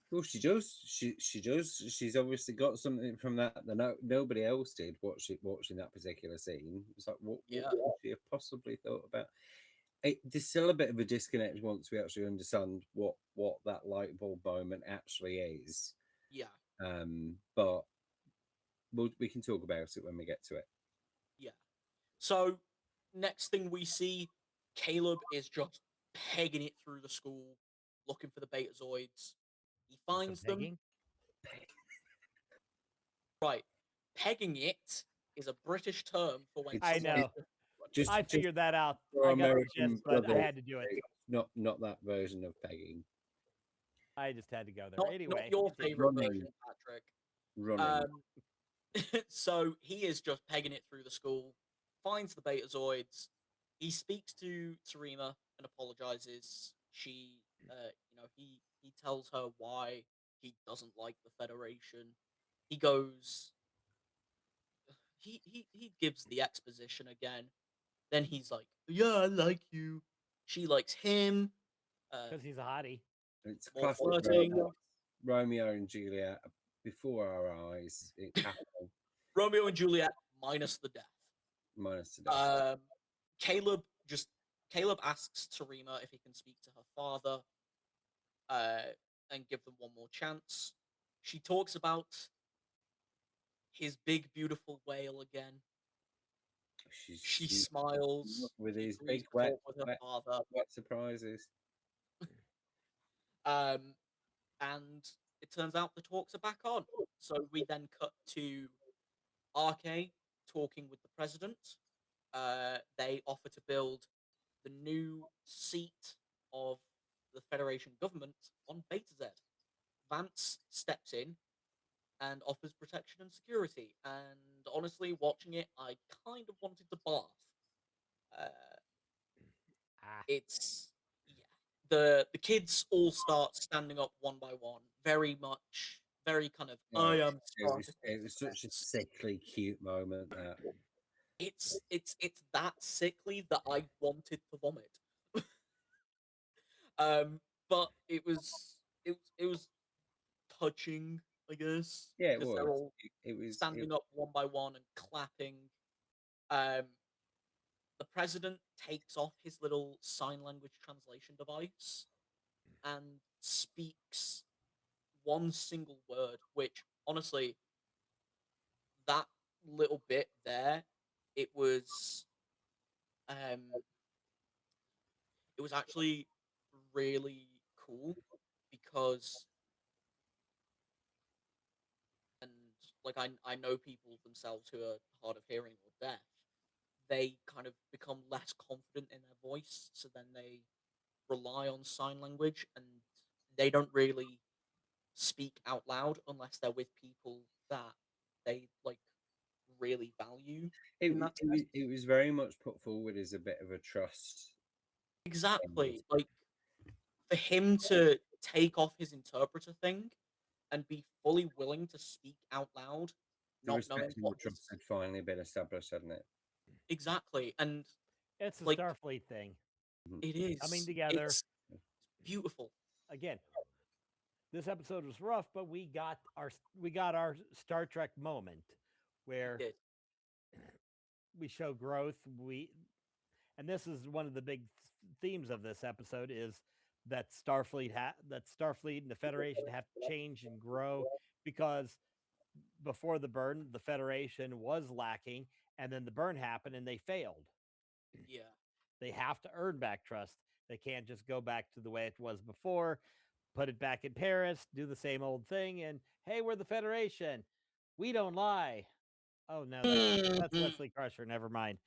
Well, she does. She does. She's obviously got something from that nobody else did. Watching that particular scene, it's like what would she have possibly thought about? There's still a bit of a disconnect once we actually understand what that light bulb moment actually is. Yeah. But we can talk about it when we get to it. Yeah. So next thing we see, Caleb is just pegging it through the school, looking for the Betazoids. He finds them. Pegging? Right. Pegging it is a British term for when I someone. know. Just I figured that out. for I got the American gist, but I brothers, had to do it. not that version of pegging. I just had to go there. Not Anyway, your continue. favorite Running. version, Patrick. Running. So he is just pegging it through the school, finds the Betazoids. He speaks to Tarima and apologizes. She, he tells her why he doesn't like the Federation. He goes, he gives the exposition again. Then he's like, "Yeah, I like you." She likes him. Because he's a hottie. It's More classic flirting. Romeo and Juliet before our eyes. It happened Romeo and Juliet minus the death. minus the death. Caleb asks Tarima if he can speak to her father, and give them one more chance. She talks about his big, beautiful whale again. She smiles with she his agrees big to talk with her father. wet surprises. And it turns out the talks are back on. So we then cut to RK talking with the president. They offer to build the new seat of the Federation government on Beta Z. Vance steps in and offers protection and security. And honestly, watching it, I kind of wanted to barf. It's the kids all start standing up one by one, very kind of I am Spartacus. It was such a sickly, cute moment. That It's that sickly that I wanted to vomit. But it was touching, I guess. yeah, it Because they're was. all It was standing up one by one and clapping. Um, the president takes off his little sign language translation device and speaks one single word, which honestly, that little bit there, it was actually really cool because, and like I know people themselves who are hard of hearing or deaf, they kind of become less confident in their voice, so then they rely on sign language and they don't really speak out loud unless they're with people that they like really value it, in that it, was, sense. it was very much put forward as a bit of a trust. Exactly. Like for him to take off his interpreter thing and be fully willing to speak out loud, The not knowing respect and what the trust had finally been established, hadn't it? exactly. And It's a like Starfleet thing. it is Coming together. It's beautiful. Again, this episode was rough, but we got our Star Trek moment where It did. we show growth. And this is one of the big themes of this episode is that Starfleet and the Federation have to change and grow because before the burn, the Federation was lacking, and then the burn happened and they failed. Yeah. They have to earn back trust. They can't just go back to the way it was before, put it back in Paris, do the same old thing, and hey, we're the Federation. We don't lie. Oh no, that's Wesley Crusher. Never mind.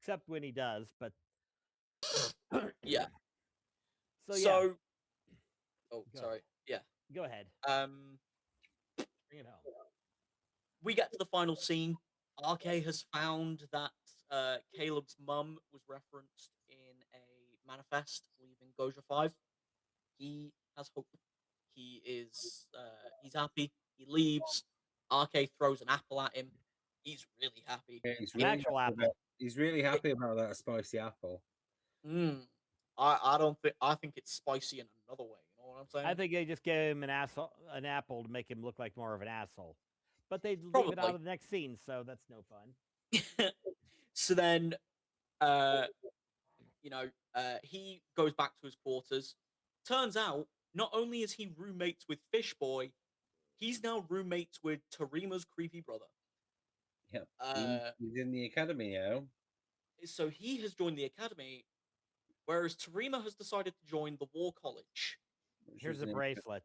Except when he does, but Yeah. so yeah. So Go sorry. Yeah. Go ahead. Bring it home. We get to the final scene. RK has found that Caleb's mum was referenced in a manifest leaving Goja 5. He has hope. He is he's happy. He leaves. RK throws an apple at him. He's really happy. Yeah, he's An really actual happy apple. he's really happy about that spicy apple. I don't think I think it's spicy in another way. You know what I'm saying? I think they just gave him an apple to make him look like more of an asshole. But they leave it out Probably. of the next scene, so that's no fun. So then, he goes back to his quarters. Turns out, not only is he roommates with Fish Boy, he's now roommates with Tarima's creepy brother. Yeah, he's in the academy now. So he has joined the academy, whereas Tarima has decided to join the War College. Here's a bracelet.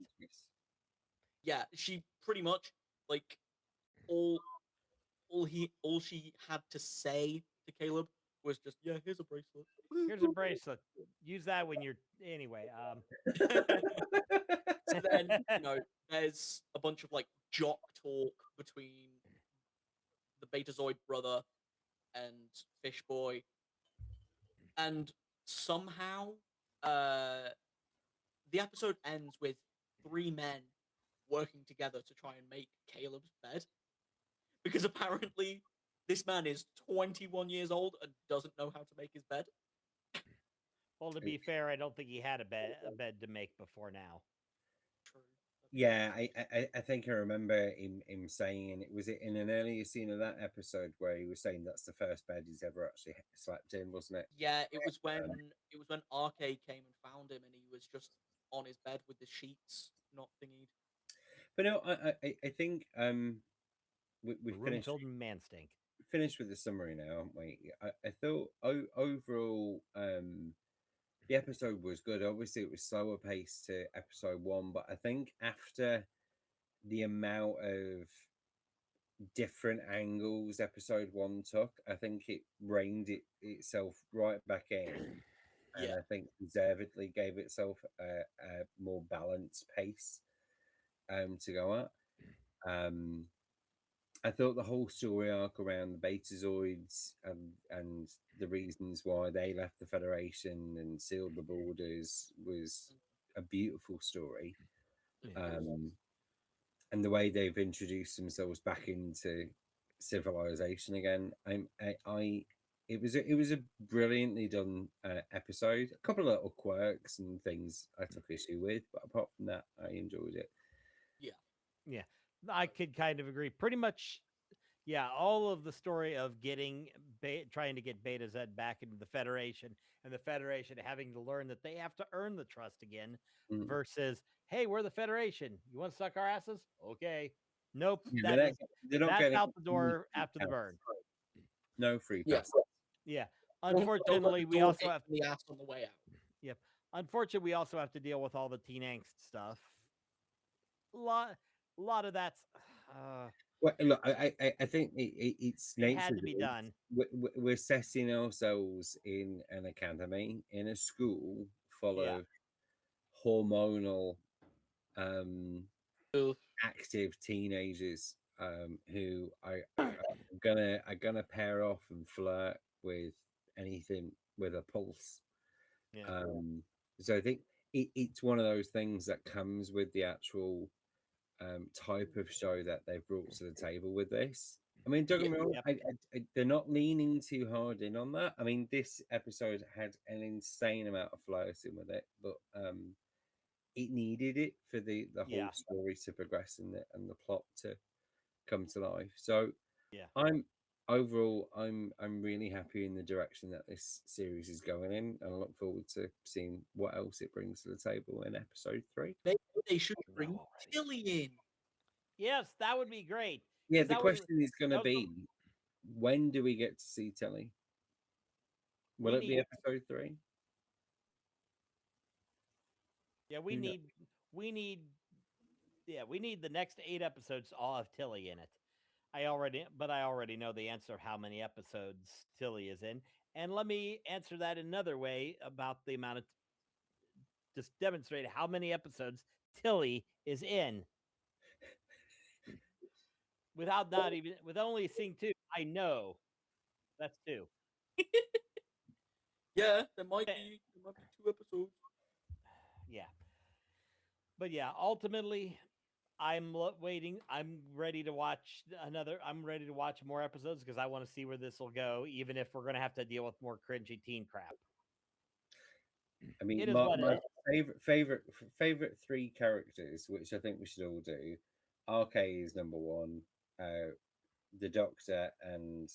Yeah, she pretty much like all all she had to say to Caleb was just, "Yeah, here's a bracelet." Here's a bracelet. Use that when you're anyway. So then, there's a bunch of like jock talk between the Betazoid brother and Fish Boy, and somehow, uh, the episode ends with three men working together to try and make Caleb's bed because apparently this man is 21 years old and doesn't know how to make his bed. Well, to be fair, I don't think he had a bed to make before now. True. Yeah, I think I remember him saying it was in an earlier scene of that episode where he was saying that's the first bed he's ever actually slept in, wasn't it? Yeah, it was when RK came and found him, and he was just on his bed with the sheets not thingied. But no, I think A we've room filled with man stink. finished with the summary now, aren't we? I thought overall the episode was good. Obviously, it was slower paced to episode one, but I think after the amount of different angles episode one took, I think it reined itself right back in, and Yeah, I think deservedly gave itself a more balanced pace to go at. I thought the whole story arc around the Betazoids and the reasons why they left the Federation and sealed the borders was a beautiful story. it Yeah. was. And the way they've introduced themselves back into civilization again, it was a brilliantly done episode. A couple of little quirks and things I took issue with, but apart from that, I enjoyed it. Yeah, Yeah, I could kind of agree. Pretty much, yeah. All of the story of trying to get Beta Z back into the Federation, and the Federation having to learn that they have to earn the trust again, Mm. versus, hey, we're the Federation. You want to suck our asses? Okay. Nope. Yeah, they're not That's getting out the door after the pass. burn. No free Yeah. pass. Yeah. Don't let Unfortunately, the we door also hit have. the ass on the way out. Yep. Unfortunately, we also have to deal with all the teen angst stuff. A lot of that's. Well, look, I think it's It had nature. to be done. We're setting ourselves in an academy, in a school full Yeah. of hormonal, Ugh. active teenagers who are gonna pair off and flirt with anything with a pulse. Yeah. So I think it's one of those things that comes with the actual type of show that they've brought to the table with this. I mean, don't get me wrong, Yep. they're not leaning too hard in on that. I mean, this episode had an insane amount of flirting with it, but it needed it for the Yeah. whole story to progress and the plot to come to life. So Yeah. I'm overall I'm really happy in the direction that this series is going in, and I look forward to seeing what else it brings to the table in episode 3. Maybe they should No, bring already. Tilly in. Yes, that would be great. Yeah, 'Cause the that was- question is going to that was be, when do we get to see Tilly? Will We it be need- episode 3? Yeah, we Who knows? need the next 8 episodes to all have Tilly in it. I already know the answer of how many episodes Tilly is in. And let me answer that another way about the amount of just demonstrate how many episodes Tilly is in. With only seeing 2, I know that's 2. Yeah, there might be 2 episodes. Yeah. But yeah, ultimately, waiting. I'm ready to watch more episodes because I want to see where this will go, even if we're going to have to deal with more cringy teen crap. I mean, It is my what it favorite 3 characters, which I think we should all do. RK is number 1. The Doctor and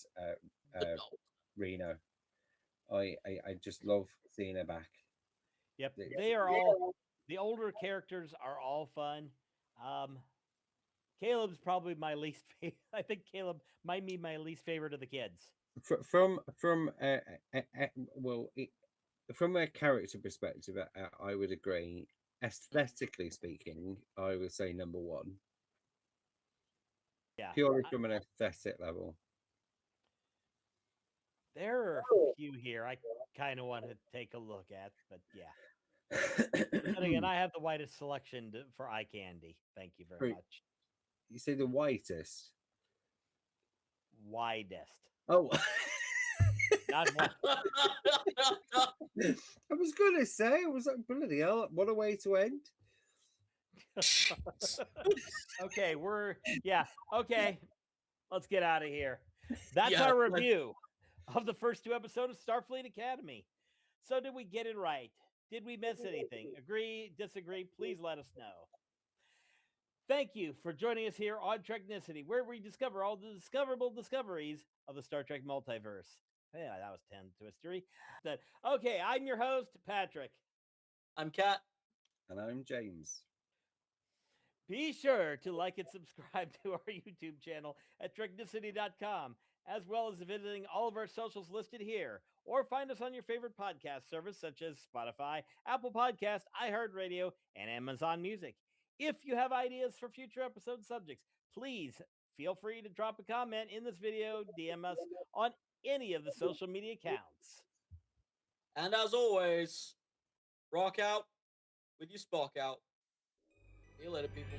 The Reno. I just love seeing her back. Yep, they are all the older characters are all fun. Caleb's probably my least favorite. I think Caleb might be my least favorite of the kids. From well, from a character perspective, I would agree. aesthetically speaking, I would say number one. Yeah. Purely from an aesthetic level. There are a few here I kind of want to take a look at, but yeah. But again, I have the whitest selection for eye candy. Thank you very Right. much. You say the whitest. Widest. Oh, Not white. I was gonna say, I was like, bloody hell, what a way to end. Okay, okay. Let's get out of here. That's Yeah, our like- review of the first 2 episodes of Starfleet Academy. So did we get it right? Did we miss anything? Agree, disagree? Please let us know. Thank you for joining us here on Treknicity, where we discover all the discoverable discoveries of the Star Trek multiverse. Yeah, that was 10 to history. Okay, I'm your host, Patrick. I'm Kat. And I'm James. Be sure to like and subscribe to our YouTube channel at Treknicity.com, as well as visiting all of our socials listed here, or find us on your favorite podcast service such as Spotify, Apple Podcast, iHeartRadio, and Amazon Music. If you have ideas for future episode subjects, please feel free to drop a comment in this video, DM us on any of the social media accounts. And as always, rock out with your Spock out. See you later, people.